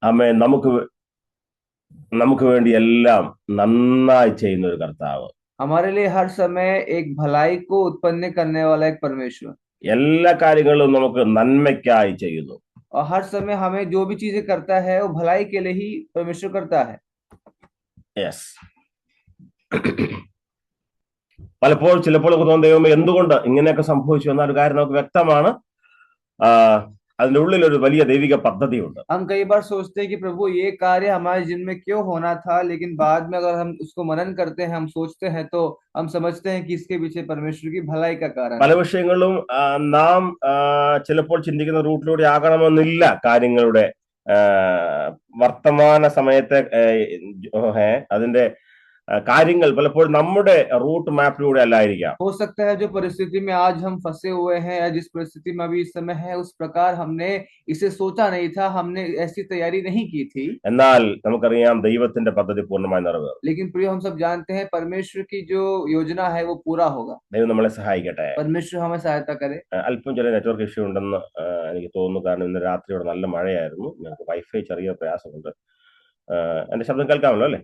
ആമേൻ, നമുക്ക് വേണ്ടി എല്ലാം നന്നായി ചെയ്യുന്ന ഒരു കർത്താവ്. हमारे लिए हर समय एक भलाई को उत्पन्न करने वाला एक परमेश्वर, എല്ലാ കാര്യങ്ങളും നമുക്ക് നന്മയ്ക്കായി ചെയ്യുന്നു. और हर समय हमें जो भी चीजें करता है वो भलाई के लिए ही परमेश्वर करता है. യെസ്. പലപ്പോഴും ചിലപ്പോൾ നമുക്ക് തോന്നുന്ന ദൈവമേ എന്തുകൊണ്ട് ഇങ്ങനെയൊക്കെ സംഭവിച്ചു എന്നൊരു കാര്യം നമുക്ക് വ്യക്തമാണ്. അതിന്റെ ഉള്ളിൽ ഒരു വലിയ ദൈവിക പദ്ധതിയുണ്ട്. हम कई बार सोचते हैं कि प्रभु ये कार्य हमारे जीवन में क्यों होना था, लेकिन बाद में अगर हम उसको मनन करते हैं, हम सोचते हैं, तो हम समझते हैं कि इसके पीछे परमेश्वर की भलाई का कारण പല है. വിഷയങ്ങളും നാം ചിലപ്പോൾ ചിന്തിക്കുന്ന റൂട്ടിലൂടെ ആകണമെന്നില്ല കാര്യങ്ങളുടെ വർത്തമാന സമയത്തെ അതിന്റെ കാര്യങ്ങൾ പലപ്പോഴും നമ്മുടെ റൂട്ട് മാപ്പിലൂടെ അല്ലായിരിക്കാം. हो सकता है जो परिस्थिति में आज हम फंसे हुए हैं या जिस परिस्थिति में अभी इस समय है, उस प्रकार हमने इसे सोचा नहीं था, हमने ऐसी तैयारी नहीं की थी. എന്നാൽ നമുക്കറിയാം ദൈവത്തിന്റെ പദ്ധതി പൂർണ്ണമായി നിറവേറും. लेकिन प्रिय, हम सब जानते हैं परमेश्वर की जो योजना है वो पूरा होगा. ദൈവം നമ്മളെ സഹായിക്കട്ടെ. परमेश्वर हमें सहायता करे. അല്പം ചില നെറ്റ്വർക്ക് ഇഷ്യൂ ഉണ്ടെന്ന് എനിക്ക് തോന്നുന്നു. കാരണം ഇന്ന് രാത്രി ഇവിടെ നല്ല മഴയായിരുന്നു. ഞങ്ങൾക്ക് വൈഫൈ ചെറിയ പ്രയാസമുണ്ട്. എന്റെ ശബ്ദം കേൾക്കാമല്ലോ അല്ലേ?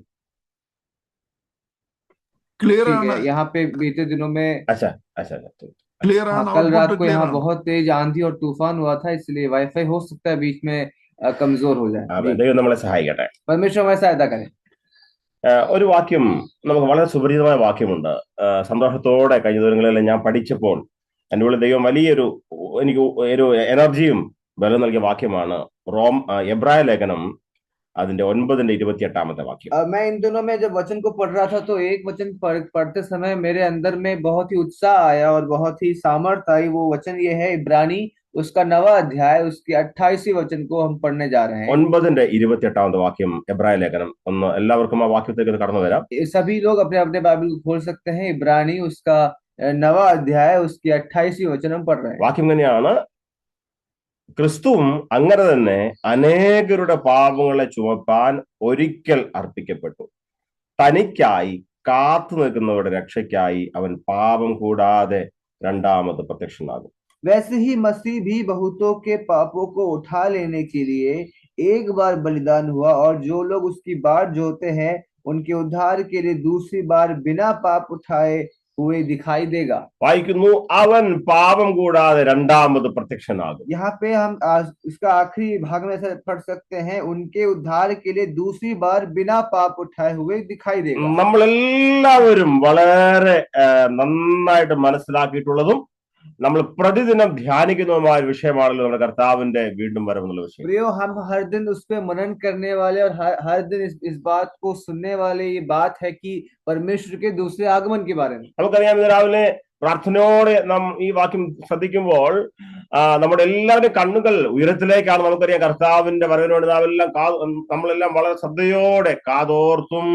क्लियर ठीक है है. यहाँ पे बीते दिनों में अच्छा. क्लियर है. कल रात को यहाँ बहुत तेज आंधी और तूफान हुआ था, इसलिए वाईफाई हो सकता है बीच में कमजोर हो जाए. ദൈവം നമ്മളെ സഹായിക്കട്ടെ. परमेश्वर हमें सहायता करे. ഒരു വാക്യം നമുക്ക് വളരെ സുപരിചിതമായ വാക്യമുണ്ട്. സന്തോഷത്തോടെ കഴിഞ്ഞ ദിവസങ്ങളിൽ ഞാൻ പഠിച്ചപ്പോൾ എൻ്റെ ഉള്ളിൽ ദൈവം വലിയൊരു എനിക്ക് ഒരു എനർജിയും ബലം നൽകിയ വാക്യമാണ്. എബ്രായ ലേഖനം അതിന്റെ 9:28 വാക്യം. मैं इन दिनों में जब वचन को पढ़ रहा था तो एक वचन पढ़ते समय मेरे अंदर में बहुत ही उत्साह आया और बहुत ही सामर्थ आई. वो वचन ये है इब्रानी उसका 9वां अध्याय उसकी 28वीं वचन को हम पढ़ने जा रहे हैं. 9:28 വാക്യം എബ്രായ ലേഖനം. ഒന്ന് എല്ലാവർക്കും ആ വാക്യത്തേക്ക് കടന്നു വരാം. सभी लोग अपने अपने बाइबल को खोल सकते हैं. इब्रानी उसका 9वां अध्याय उसकी 28वीं वचन हम पढ़ रहे हैं. വാക്യം ഇങ്ങനെയാണ്: ക്രിസ്തുവും അങ്ങനെ തന്നെ അനേകരുടെ പാപങ്ങളെ ചുമപ്പാൻ ഒരിക്കൽ അർപ്പിക്കപ്പെട്ടു. തനിക്കായി കാത്തു നിൽക്കുന്നവരുടെ രക്ഷയ്ക്കായി അവൻ പാപം കൂടാതെ രണ്ടാമത് പ്രത്യക്ഷനാകും. वैसे ही मसीह भी बहुतों के पापों को उठा लेने के लिए एक बार बलिदान हुआ, और जो लोग उसकी बाट जोते हैं उनके उद्धार के लिए दूसरी बार बिना पाप उठाए हुए दिखाई देगा. വായിക്കുന്നു, അവൻ പാപം കൂടാതെ രണ്ടാമത് പ്രത്യക്ഷനാകും. यहाँ पे हम इसका आखिरी भाग में ऐसा पढ़ सकते हैं, उनके उद्धार के लिए दूसरी बार बिना पाप उठाए हुए दिखाई देगा. നമ്മളെല്ലാവരും വളരെ നന്നായിട്ട് മനസ്സിലാക്കിയിട്ടുള്ളതും നമ്മൾ പ്രതിദിനം ധ്യാനിക്കുന്നതുമായ വിഷയമാണല്ലോ നമ്മുടെ കർത്താവിന്റെ വീണ്ടും വരവെന്നുള്ള വിഷയം. प्रियो, हम हर दिन उस पे मनन करने वाले और हर दिन इस बात को सुनने वाले ये बात है कि परमेश्वर के दूसरे आगमन के बारे में. നമുക്കറിയാം, ഇന്ന് രാവിലെ പ്രാർത്ഥനയോടെ നാം ഈ വാക്യം ശ്രദ്ധിക്കുമ്പോൾ നമ്മുടെ എല്ലാവരുടെയും കണ്ണുകൾ ഉയരത്തിലേക്കാണ്. നമുക്കറിയാം കർത്താവിന്റെ വരവിനോട് നമ്മളെല്ലാം വളരെ ശ്രദ്ധയോടെ കാതോർത്തും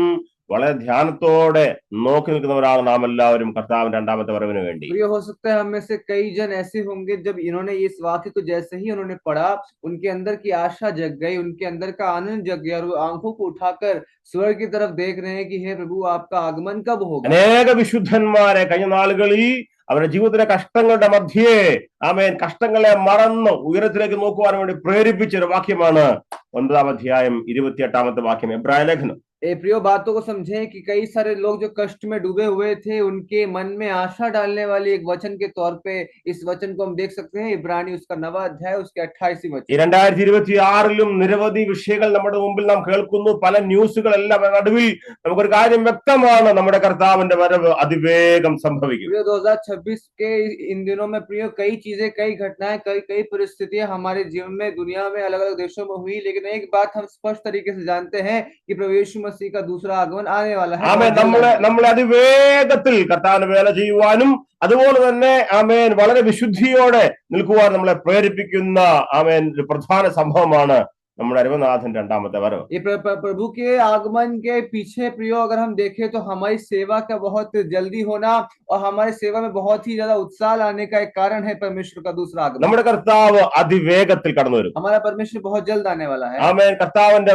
വളരെ ധ്യാനത്തോടെ നോക്കി നിൽക്കുന്നവരാണ് നാം എല്ലാവരും കർത്താവിന്റെ രണ്ടാമത്തെ വരവിന് വേണ്ടി. हो सकता है हम में से कई जन ऐसे होंगे जब इन्होंने इस वाक्य को जैसे ही उन्होंने पढ़ा, उनके अंदर की आशा जग गई, उनके अंदर का आनंद जग गया, और वो आंखों को उठाकर स्वर्ग की तरफ देख रहे हैं कि हे प्रभु आपका आगमन कब होगा. അനേക വിശുദ്ധന്മാരെ കഴിഞ്ഞ നാളുകളിൽ അവരുടെ ജീവിതത്തിലെ കഷ്ടങ്ങളുടെ മധ്യേ ആമേൻ കഷ്ടങ്ങളെ മറന്ന് ഉയരത്തിലേക്ക് നോക്കുവാൻ വേണ്ടി പ്രേരിപ്പിച്ച ഒരു വാക്യമാണ് 9-ാം അധ്യായം 28 വാക്യം എബ്രായ ലേഖനം. प्रियो, बातों को समझें कि कई सारे लोग जो कष्ट में डूबे हुए थे, उनके मन में आशा डालने वाली एक वचन के तौर पे इस वचन को हम देख सकते हैं. इब्रानी उसका 9वां अध्याय उसके 28वीं वचन. 2026 നിരവധി വിഷയങ്ങൾ നമ്മുടെ മുമ്പിൽ നാം കേൾക്കുന്നു. പല ന്യൂസുകളെല്ലാം നടുവിൽ നമുക്കൊരു കാര്യം വ്യക്തമാണ്: നമ്മുടെ കർത്താവിന്റെ വരവ് അതിവേഗം സംഭവിക്കും. 2026 के इन दिनों में प्रियो कई चीजें, कई घटनाएं, कई परिस्थितियां हमारे जीवन में, दुनिया में, अलग अलग देशों में हुई, लेकिन एक बात हम स्पष्ट तरीके से जानते हैं कि प्रभु यीशु मसीह का दूसरा आगमन आने वाला है. ആമേൻ. നമ്മളെ അതിവേഗത്തിൽ കർത്താവിന് വേല ചെയ്യുവാനും അതുപോലെ തന്നെ ആമേൻ വളരെ വിശുദ്ധിയോടെ നിൽക്കുവാൻ നമ്മളെ പ്രേരിപ്പിക്കുന്ന ആമേൻ ഒരു പ്രധാന സംഭവമാണ് നമ്മുടെ അരുമനാഥന്റെ രണ്ടാമത്തെ വരവ്. ये प्रभु के आगमन के पीछे प्रियो अगर हम देखें तो हमारी सेवा का बहुत जल्दी होना और हमारी सेवा में बहुत ही ज्यादा उत्साह लाने का एक कारण है परमेश्वर का दूसरा आगमन. നമ്മുടെ കർത്താവ് അതിവേഗത്തിൽ കടന്നു വരും. हमारा परमेश्वर बहुत जल्द आने वाला है. ആമേൻ. കർത്താവിന്റെ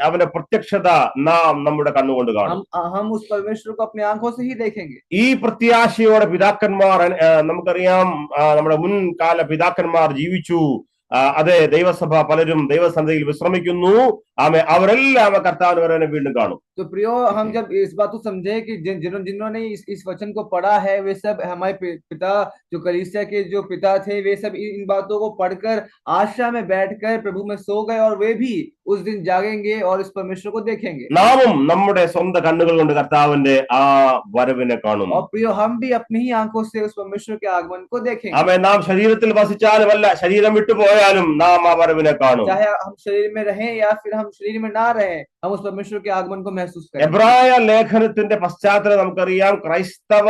അവന്റെ പ്രത്യക്ഷത നാം നമ്മുടെ കണ്ണുകൊണ്ട് കാണും. हम उस परमेश्वर को अपनी आंखों से ही देखेंगे. ഈ പ്രത്യാശയോടെ പിതാക്കന്മാർ നമുക്കറിയാം നമ്മുടെ മുൻകാല പിതാക്കന്മാർ ജീവിച്ചു. അതെ, ദൈവസഭ പലരും ദൈവസന്നിധിയിൽ വിശ്രമിക്കുന്നു. അവരെല്ലാം കർത്താവിന്റെ വരവിനെ വീണ്ടും കാണും. तो प्रियो, हम जब इस बात को समझे कि जिन्होंने इस वचन को पढ़ा है, वे सब हमारे पिता, जो कलीसिया के जो पिता थे, वे सब इन बातों को पढ़कर आशा में बैठकर प्रभु में सो गए, और वे भी उस दिन जागेंगे और इस परमेश्वर को देखेंगे। നാമും നമ്മുടെ സ്വന്തം കണ്ണുകൾ കൊണ്ട് കർത്താവിന്റെ ആ വരവിനെ കാണും. और प्रियो, हम भी अपनी ही आंखों से उस परमेश्वर के आगमन को देखेंगे। നാം ശരീരത്തിൽ വസിച്ചാലും അല്ല, ശരീരം വിട്ടുപോയാലും നാം ആ വരവിനെ കാണും. चाहे हम शरीर में रहें या फिर हम शरीर में ना रहें, हम उस परमेश्वर के आगमन को महसूस करें। എബ്രായ ലേഖനത്തിന്റെ പശ്ചാത്തലം നമുക്കറിയാം. ക്രൈസ്തവ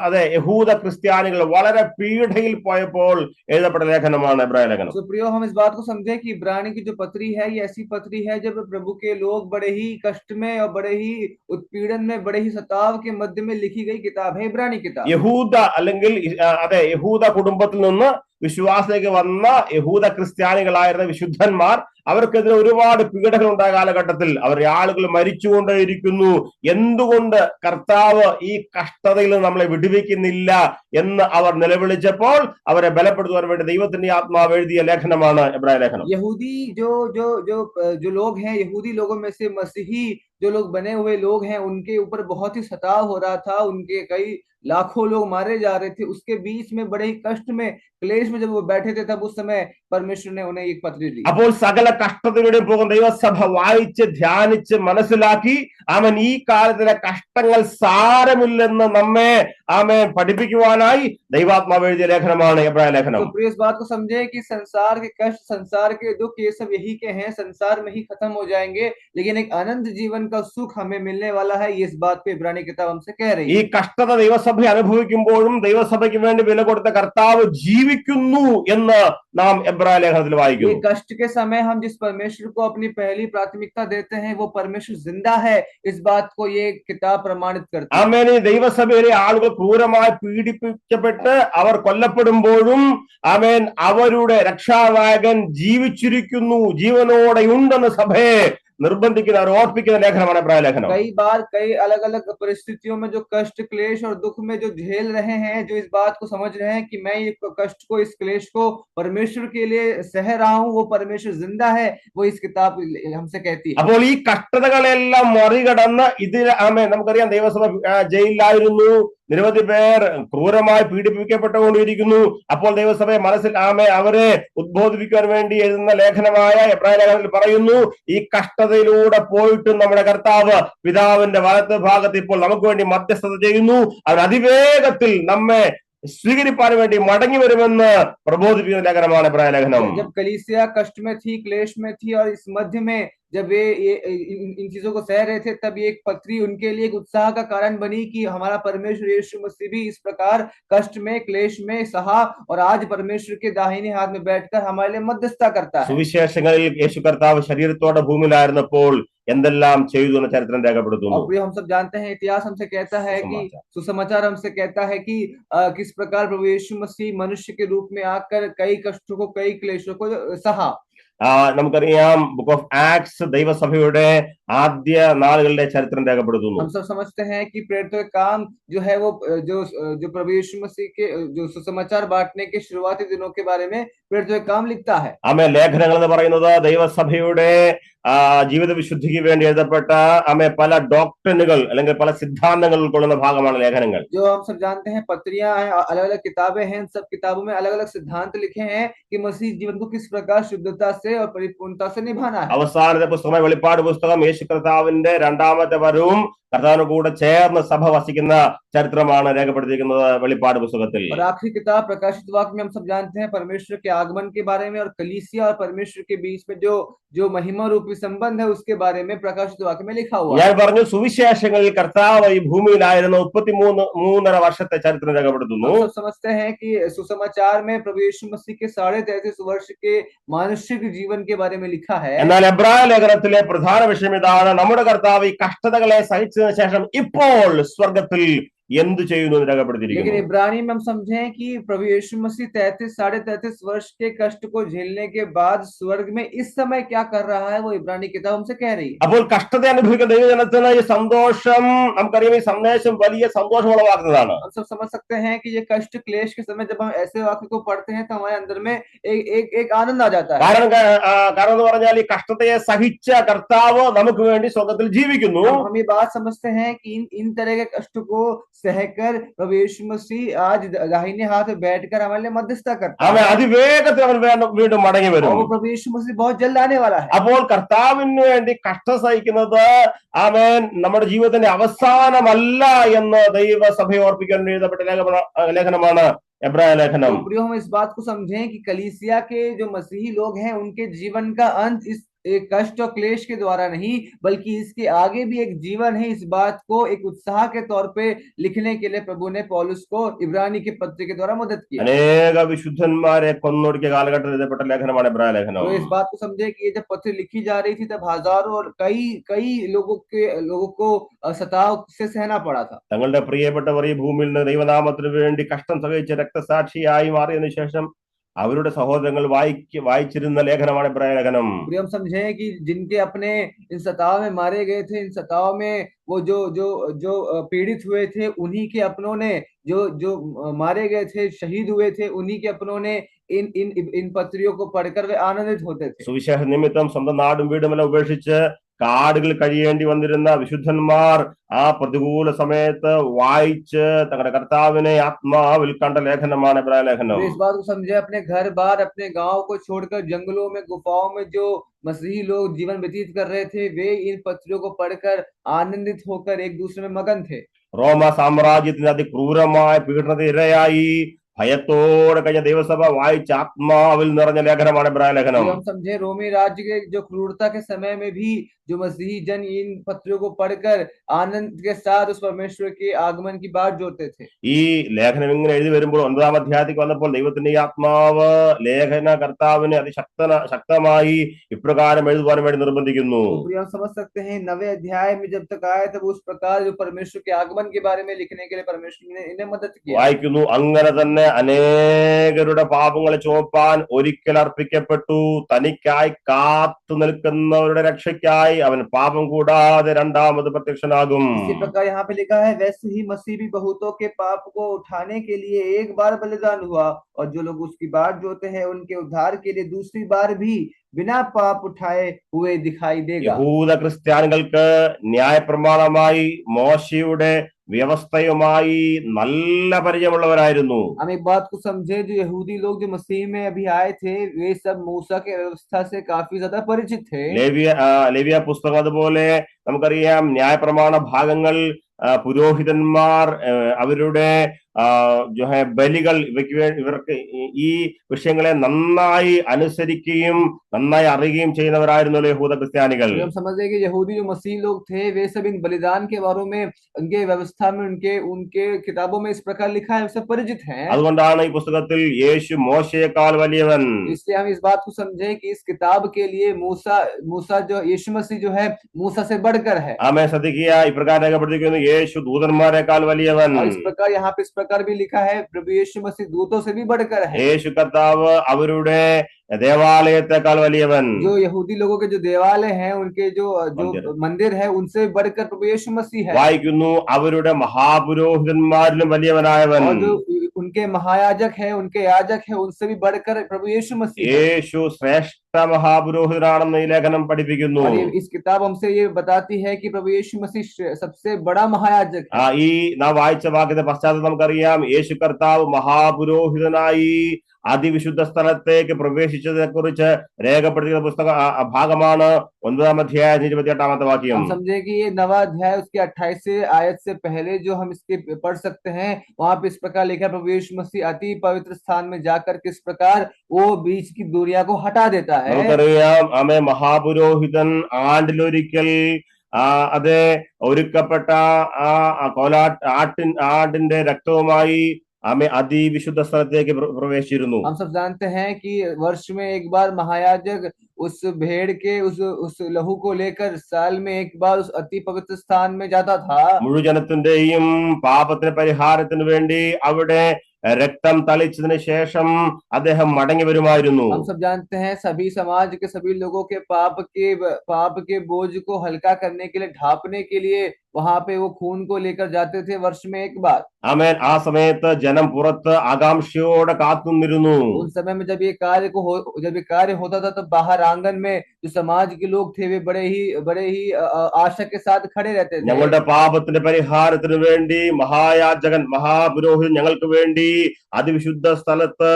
അതെ യഹൂദ ക്രിസ്ത്യാനികൾ വളരെ പീഡയിൽ പോയപ്പോൾ എഴുതപ്പെട്ട ലേഖനമാണ് എബ്രായ ലേഖനം. तो प्रियो, हम इस बात को समझे कि इब्रानी की जो पत्री है, ये ऐसी पत्री है जब प्रभु के लोग बड़े ही कष्ट में और बड़े ही उत्पीड़न में, बड़े ही सताव के मध्य में लिखी गई किताब है इब्रानी किताब। യഹൂദ അല്ലെങ്കിൽ അതെ യഹൂദ കുടുംബത്തിൽ നിന്ന് വിശ്വാസത്തിലേക്ക് വന്ന യഹൂദ ക്രിസ്ത്യാനികളായിരുന്ന വിശുദ്ധന്മാർ, അവർക്കെതിരെ ഒരുപാട് പീഡകൾ ഉണ്ടായ കാലഘട്ടത്തിൽ അവരുടെ ആളുകൾ മരിച്ചുകൊണ്ടേയിരിക്കുന്നു. എന്തുകൊണ്ട് കർത്താവ് ഈ കഷ്ടതയിൽ നമ്മളെ വിടുവിക്കുന്നില്ല എന്ന് അവർ നിലവിളിച്ചപ്പോൾ അവരെ ബലപ്പെടുത്തുവാൻ വേണ്ടി ദൈവത്തിന്റെ ആത്മാവ് എഴുതിയ ലേഖനമാണ് എബ്രായ ലേഖനം. यहूदी जो लोग हैं, यहूदी लोगों में से मसीही जो लोग बने हुए लोग हैं, उनके ऊपर बहुत ही सताव हो रहा था। उनके कई लाखों लोग मारे जा रहे थे। उसके बीच में बड़े ही कष्ट में, क्लेश में जब वो बैठे थे, तब उस समय परमेश्वर ने उन्हें एक पत्री दी। അപ്പോൾ സകല കഷ്ടതകളുടെ പോകുന്ന ദൈവസഭ വായിച്ച് ധ്യാനിച്ച് മനസ്സിലാക്കി ഈ കാലത്തിലെ കഷ്ടങ്ങൾ സാരമില്ലെന്ന് നമ്മെ പഠിപ്പിക്കുവാനായി ദൈവാത്മാവ് എഴുതിയ ലേഖനമാണ് എബ്രായ ലേഖനം. तो प्रिय, इस बात को समझे कि संसार के कष्ट, संसार के दुख, ये सब यही के हैं, संसार में ही खत्म हो जाएंगे, लेकिन एक अनंत जीवन का सुख हमें मिलने वाला है। ये इस बात पे इब्रानी किताब हमसे कह रही है। ഈ കഷ്ടത ദൈവസഭ അനുഭവിക്കുമ്പോഴും ദൈവസഭയ്ക്ക് വേണ്ടി വില കൊടുത്ത കർത്താവ് ജീവിക്കുന്നു എന്ന് നാം എബ്രായ ലേഖനത്തിൽ വായിക്കുന്നു. ये कष्ट के समय हम जिस परमेश्वर को अपनी पहली प्राथमिकता देते हैं, वो परमेश्वर जिंदा है। इस बात को ये किताब प्रमाणित करती है। ആമേൻ. ദൈവസഭയിലെ ആളുകൾ ക്രൂരമായി പീഡിപ്പിക്കപ്പെട്ട് അവർ കൊല്ലപ്പെടുമ്പോഴും അവരുടെ രക്ഷാനായകൻ ജീവിച്ചിരിക്കുന്നു, ജീവനോടെ ഉണ്ടെന്ന് സഭയെ നിർബന്ധിക്കുന്ന, ഓർപ്പിക്കുന്ന ലേഖനമാണ് എബ്രായ ലേഖനം. कई बार कई अलग अलग परिस्थितियों में जो कष्ट, क्लेश और दुख में जो झेल रहे हैं, जो इस बात को समझ रहे हैं कि मैं ये कष्ट को, इस क्लेश को परमेश्वर के लिए सह रहा हूँ, वो परमेश्वर जिंदा है, वो इस किताब हमसे कहती है। അപ്പോൾ ഈ കഷ്ടതകളെല്ലാം മറികടന്ന് നമുക്കറിയാം ദൈവസഭ ജയിലിലായിരുന്നു. നിരവധി പേർ ക്രൂരമായി പീഡിപ്പിക്കപ്പെട്ടുകൊണ്ടിരിക്കുന്നു. അപ്പോൾ ദൈവസഭയെ മനസ്സിൽ അവരെ ഉദ്ബോധിപ്പിക്കാൻ വേണ്ടി എഴുതുന്ന ലേഖനമായ എബ്രായ ലേഖനത്തിൽ പറയുന്നു, ഈ കഷ്ടതയിലൂടെ പോയിട്ടും നമ്മുടെ കർത്താവ് പിതാവിന്റെ വലത്ത് ഭാഗത്ത് ഇപ്പോൾ നമുക്ക് വേണ്ടി മധ്യസ്ഥത ചെയ്യുന്നു. അവൻ അതിവേഗത്തിൽ നമ്മെ സ്വീകരിപ്പാൻ വേണ്ടി മടങ്ങി വരുമെന്ന് പ്രബോധിപ്പിക്കുന്ന ലേഖനമാണ് എബ്രായ ലേഖനം. जब कलीसिया कष्ट में थी, क्लेश में थी, और इस मध्य में जब वे इन चीजों को सह रहे थे, तब ये एक पत्री उनके लिए एक उत्साह का कारण बनी कि हमारा परमेश्वर यीशु मसीह भी इस प्रकार कष्ट में, क्लेश में सहा, और आज परमेश्वर के दाहिने हाथ में बैठकर हमारे लिए मध्यस्थता करता है। സുവിശേഷങ്ങളിൽ യേശു കർത്താവ് ശരീരത്തോടെ ഭൂമിയിലായിരുന്നപ്പോൾ എന്തെല്ലാം ചെയ്തു എന്ന ചരിത്രം രേഖപ്പെടുത്തുന്നു. और हम सब जानते हैं, इतिहास हमसे कहता है कि सुसमाचार हमसे कहता है कि किस प्रकार प्रभु यीशु मसीह मनुष्य के रूप में आकर कई कष्टों को, कई क्लेशों को सहा। നമുക്കറിയാം ബുക്ക് ഓഫ് ആക്ട്സ് ദൈവസഭയുടെ ആദ്യ നാളുകളുടെ ചരിത്രം രേഖപ്പെടുത്തുന്നു. हम सब समझते हैं कि प्रेरितों का काम जो है, वो जो प्रभु यीशु मसीह के जो सुसमाचार बांटने के शुरुआती दिनों के बारे में प्रेरितों का काम लिखता है। ലേഖനങ്ങൾ എന്ന് പറയുന്നത് ദൈവസഭയുടെ ജീവിത വിശുദ്ധിക്ക് വേണ്ടി എഴുതപ്പെട്ട പല ഡോക്ട്രിനുകൾ അല്ലെങ്കിൽ പല സിദ്ധാന്തങ്ങൾ ഉൾക്കൊള്ളുന്ന ഭാഗമാണ് ലേഖനങ്ങൾ. जो हम सब जानते हैं, पत्रियां हैं, अलग अलग किताबें हैं, सब किताबों में अलग अलग सिद्धांत लिखे हैं कि मसीह जीवन को किस प्रकार शुद्धता से और परिपूर्णता से निभाना है। അവസാനത്തെ പുസ്തകമായ വെളിപ്പാട് പുസ്തകം യേശു കർത്താവിന്റെ രണ്ടാമത്തെ വരവും കർത്താവിന് കൂടെ ചേർന്ന് സഭ വസിക്കുന്ന ചരിത്രമാണ് രേഖപ്പെടുത്തിയിരിക്കുന്നത് വെളിപ്പാട് പുസ്തകത്തിൽ. और आखिरी किताब प्रकाशित वाक्य में हम सब जानते हैं परमेश्वर के आगमन के बारे में, और कलीसिया और परमेश्वर के बीच में जो महिमा रूपी संबंध है, उसके बारे में प्रकाशित वाक्य में लिखा हुआ है। ഞാൻ പറഞ്ഞു, സുവിശേഷങ്ങളിൽ കർത്താവ് ഈ ഭൂമിയിലായിരുന്ന 33.5 വർഷത്തെ ചരിത്രം രേഖപ്പെടുത്തുന്നു. हम सब समझते हैं कि सुसमाचार में प्रभु यीशु मसीह के 33.5 वर्ष के मानुषिक जीवन के बारे में लिखा है। എന്നാൽ എബ്രായ ലേഖനത്തിലെ പ്രധാന വിഷയം ഇതാണ്: നമ്മുടെ കർത്താവ് ഈ കഷ്ടതകളെ സഹിച്ചതിന് ശേഷം ഇപ്പോൾ സ്വർഗത്തിൽ എന്ത് ചെയ്യുന്നു എന്ന് लेकिन രേഖപ്പെടുത്തിയിരിക്കുന്നു. इब्रानी में हम समझे कि प्रभु यीशु मसीह 33 वर्ष के कष्ट को झेलने के बाद स्वर्ग में इस समय क्या कर रहा है, वो इब्रानी किताब हमसे कह रही है। അപ്പോൾ കഷ്ടത അനുഭവിക്കുന്ന ദൈവജനത്തിന് ഈ സന്തോഷം, നമുക്കറിയാം ഈ സന്ദേശം വലിയ സന്തോഷം ഉളവാക്കുന്നതാണ്. हम सब समझ सकते हैं कि ये कष्ट क्लेश के समय जब हम ऐसे वाक्य को पढ़ते हैं तो हमारे अंदर में एक आनंद आ जाता है। കാരണം എന്ന് പറഞ്ഞാൽ ഈ കഷ്ടതയെ സഹിച്ച കർത്താവ് നമുക്ക് വേണ്ടി സ്വർഗ്ഗത്തിൽ ജീവിക്കുന്നു. हम ये बात समझते हैं कि इन तरह के कष्ट को सहकर प्रभु यीशु मसीह आज दाहिने हाथ में बैठकर हमारे लिए मध्यस्थता करता അവൻ है അതിവേഗത്തിൽ അവൻ വീണ്ടും മടങ്ങി और വരും. वो प्रभु यीशु मसीह बहुत जल्द आने वाला है। അപ്പോൾ കർത്താവിന് വേണ്ടി കഷ്ടം സഹിക്കുന്നത് അവൻ നമ്മുടെ ജീവിതത്തിന്റെ അവസാനമല്ല എന്ന് ദൈവസഭയെ ഓർപ്പിക്കാൻ എഴുതപ്പെട്ട ലേഖനമാണ് എബ്രായ ലേഖനം. तो प्रियो हम इस बात को समझें कि कलीसिया के जो मसीही लोग हैं उनके जीवन का अंत इस एक कष्ट और क्लेश के द्वारा नहीं, बल्कि इसके आगे भी एक जीवन है। इस बात को एक उत्साह के तौर पे लिखने के लिए प्रभु ने पौलुस को इब्रानी के पत्र के द्वारा मदद किया। അനേക വിശുദ്ധന്മാരെ കൊന്നൊടുക്കിയ കാലഘട്ടത്തിൽ എഴുതപ്പെട്ട ലേഖനമാണ് എബ്രായ ലേഖനം. तो इस बात को समझे कि ये जब पत्र लिखी जा रही थी तब हजारों और कई लोगों को सताव से सहना पड़ा था। തങ്ങളുടെ പ്രിയപ്പെട്ടവർ ഈ ഭൂമിയിൽ നിന്ന് ദൈവനാമത്തിന് വേണ്ടി കഷ്ടം സഹിച്ച് രക്തസാക്ഷിയായി മാറിയതിനു ശേഷം അവരുടെ സഹോദരങ്ങൾ വായിച്ചിരുന്ന ലേഖനമാണ് എബ്രായ ലേഖനം. हम समझे कि जिनके अपने इन सताव में मारे गए थे, इन सताव में वो जो पीड़ित हुए थे, उन्हीं के अपनों ने जो मारे गए थे, शहीद हुए थे, उन्हीं के अपनों ने इन पत्रियों को पढ़कर वे आनंदित होते थे। സുവിശേഷ നിമിത്തം സ്വന്തം നാടും വീടുമെല്ലാം ഉപേക്ഷിച്ച് കാടുകളിൽ കഴിയേണ്ടി വന്നിരുന്ന വിശുദ്ധന്മാർ ആ പ്രതികൂല സമയത്ത് വായിച്ച് തങ്ങളുടെ കർത്താവിനെ ആത്മാവിൽ കണ്ട ലേഖനമാണ് എബ്രായ ലേഖനം. इस बात को समझे, अपने घर बार अपने गांव को छोड़कर जंगलों में गुफाओं में जो मसीही लोग जीवन व्यतीत कर रहे थे, वे इन पत्रियों को पढ़कर आनंदित होकर एक दूसरे में मगन थे। റോമ സാമ്രാജ്യത്തിന് അതിക്രൂരമായ പീഡനത്തിന് ഇരയായി ഭയത്തോടെ കഴിഞ്ഞ ദൈവസഭ വായിച്ച ആത്മാവിൽ നിറഞ്ഞ ലേഖനമാണ് എബ്രായ ലേഖനം. हम समझे रोमी राज्य के जो क्रूरता के समय में भी जो मसीही जन इन पत्रियों को पढ़कर आनंद के साथ उस परमेश्वर के आगमन की बात जोड़ते थे। ഈ ലേഖനം ഇങ്ങനെ എഴുതി വരുമ്പോൾ 9-ാം അധ്യായത്തിലേക്ക് വന്നപ്പോൾ ദൈവത്തിന്റെ ഈ ആത്മാവ് ലേഖന കർത്താവിനെ അതിശക്തമായി ഇപ്രകാരം എഴുതുവാൻ വേണ്ടി നിർബന്ധിക്കുന്നു. हम समझ सकते हैं 9वें अध्याय में जब तक आए तब उस प्रकार जो परमेश्वर के आगमन के बारे में लिखने के लिए परमेश्वर ने इन्हें मदद किया। വായിക്കുന്നു, അങ്ങനെ തന്നെ അനേകരുടെ പാപങ്ങളെ ചുമപ്പാൻ ഒരിക്കൽ അർപ്പിക്കപ്പെട്ടു, തനിക്കായി കാത്തു നിൽക്കുന്നവരുടെ രക്ഷയ്ക്കായി അവൻ പാപം കൂടാതെ രണ്ടാമത് പ്രത്യക്ഷനാകും. इसी प्रकार यहाँ पे लिखा है, वैसे ही मसीह भी बहुतों के पाप को उठाने के लिए एक बार बलिदान हुआ, और जो लोग उसकी बाट जोते हैं उनके उद्धार के लिए दूसरी बार भी बिना पाप उठाए हुए दिखाई देगा। യഹൂദ ക്രിസ്ത്യാനികൾക്ക് ന്യായപ്രമാണമായി മോശയുടെ വ്യവസ്ഥയുമായി നല്ല പരിചയമുള്ളവരായിരുന്നു. हम एक बात को समझे, जो यहूदी लोग जो मसीह में अभी आए थे, वे सब मूसा के व्यवस्था से काफी ज्यादा परिचित थे। ലേവ്യ പുസ്തകം അതുപോലെ നമുക്കറിയാം ന്യായപ്രമാണ ഭാഗങ്ങൾ പുരോഹിതന്മാർ അവരുടെ ബലികൾ ഇവർക്ക് ഈ വിഷയങ്ങളെ നന്നായി അനുസരിക്കുകയും നന്നായി അറിയുകയും ചെയ്യുന്നവരായിരുന്നല്ലോ യഹൂദ ക്രിസ്ത്യാനികൾ. हम समझे कि यहूदी जो मसीह लोग थे, वे सब इन बलिदान के बारे में, उनके व्यवस्था में, उनके किताबों में इस प्रकार लिखा है, सब परिचित हैं। അതുകൊണ്ടാണ് ഈ പുസ്തകത്തിൽ യേശു മോശയേക്കാൾ വലിയവൻ. इसलिए हम इस बात को समझे कि इस किताब के लिए मूसा जो यीशु मसीह जो है, मूसा से बढ़कर है। ആമേൻ. ശ്രദ്ധിക്കുക, ഇപ്രകാരം രേഖപ്പെടുത്തിയിരിക്കുന്നു, യേശു ദൂതന്മാരെക്കാൾ വലിയവൻ. और इस प्रकार यहाँ पे इस प्रकार भी लिखा है, प्रभु यीशु मसीह दूतों से भी बढ़कर है। യേശു കർത്താവ് അവരുടെ ദേവാലയത്തെക്കാൾ വലിയവൻ. जो यहूदी लोगों के जो देवालय हैं, उनके जो मंदिर है, उनसे बढ़कर प्रभु यीशु मसीह है। വായിക്കുന്നു, അവരുടെ മഹാപുരോഹിതന്മാരിലും വലിയവനായവൻ. और जो उनके महायाजक है, उनके याजक है, उनसे भी बढ़कर प्रभु यीशु मसीह है। യേശു ശ്രേഷ്ഠ മഹാപുരോഹിതനാണെന്ന് ഈ ലേഖനം പഠിപ്പിക്കുന്നു. और इस किताब हमसे ये बताती है कि प्रभु यीशु मसीह सबसे बड़ा महायाजक है। ഈ നാം വായിച്ച വാക്യത്തെ പശ്ചാത്തലം നമുക്കറിയാം. യേശു കർത്താവ് മഹാപുരോഹിതനായി അതിവിശുദ്ധ സ്ഥലത്തേക്ക് പ്രവേശിച്ചതിനെ കുറിച്ച് രേഖപ്പെടുത്തിയ പുസ്തക ഭാഗമാണ് 9-ാം അധ്യായം 28-ാമത്തെ വാക്യം. हम समझे कि ये 9वां अध्याय उसके 28 आयत से पहले जो हम इसके पढ़ सकते हैं, वहां पे इस प्रकार लिखा है, प्रभु यीशु मसीह अति पवित्र स्थान में जाकर किस प्रकार वो बीच की दूरियां को हटा देता है। നമുക്കറിയാം, ആമേ, മഹാപുരോഹിതൻ ആണ്ടിലൊരിക്കൽ അത് ഒരുക്കപ്പെട്ട ആടിന്റെ രക്തവുമായി അതിവിശുദ്ധ സ്ഥലത്തേക്ക് പ്രവേശിച്ചിരുന്നു. हम सब जानते हैं कि वर्ष में एक बार महायाजक उस भेड़ के उस लहू को लेकर साल में एक बार उस अति पवित्र स्थान में जाता था। മുഴുജനത്തിന്റെയും പാപത്തിന് പരിഹാരത്തിന് വേണ്ടി അവിടെ രക്തം തളിച്ചതിന് ശേഷം അദ്ദേഹം മടങ്ങി വരുമായിരുന്നു. हम सब जानते हैं सभी समाज के सभी लोगों के पाप के बोझ को हल्का करने के लिए, ढांपने के लिए वहां पे वो खून को लेकर जाते थे वर्ष में एक बार। ആമേൻ. ആ സമയത്ത് ജനം പുറത്ത് ആകാംക്ഷയോടെ കാത്തുനിന്നിരുന്നു. उस समय में जब ये कार्य होता था तो बाहर आंगन में जो समाज के लोग थे वे बड़े ही आशा के साथ खड़े रहते थे। ഞങ്ങളുടെ പാപത്തിന്റെ പരിഹാരത്തിന് വേണ്ടി മഹായാജകൻ മഹാപുരോഹിതൻ ഞങ്ങൾക്ക് വേണ്ടി അതിവിശുദ്ധ സ്ഥലത്ത്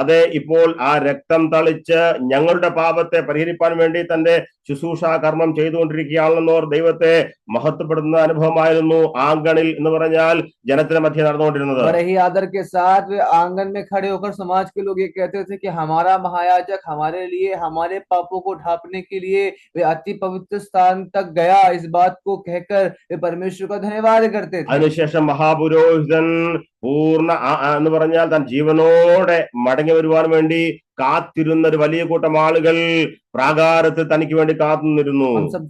അതെ ഇപ്പോൾ ആ രക്തം തളിച്ച് ഞങ്ങളുടെ പാപത്തെ പരിഹരിപ്പാൻ വേണ്ടി തന്റെ ശുശ്രൂഷ കർമ്മം ചെയ്തുകൊണ്ടിരിക്കുകയാണെന്നോർ ദൈവത്തെ മഹത്വപ്പെടുന്ന അനുഭവമായിരുന്നു ആംഗണിൽ എന്ന് പറഞ്ഞാൽ ജനത്തിന് മധ്യ നടന്നുകൊണ്ടിരുന്നത്. बड़े ही आदर के साथ वे आंगन में खड़े होकर समाज के लोग ये कहते थे कि हमारा महायाजक हमारे लिए हमारे पापों को ढांपने के लिए वे अति पवित्र स्थान तक गया, इस बात को कहकर वे परमेश्वर का धन्यवाद करते थे। അതിനുശേഷം മഹാപുരോഹിതൻ പൂർണ്ണ എന്ന് പറഞ്ഞാൽ താൻ ജീവനോടെ മടങ്ങി വരുവാൻ വേണ്ടി കാത്തിരുന്ന ഒരു വലിയ കൂട്ടം ആളുകൾ പ്രാകാരത്തിൽ തനിക്ക് വേണ്ടി കാത്തുനിന്നിരുന്നു. हम सब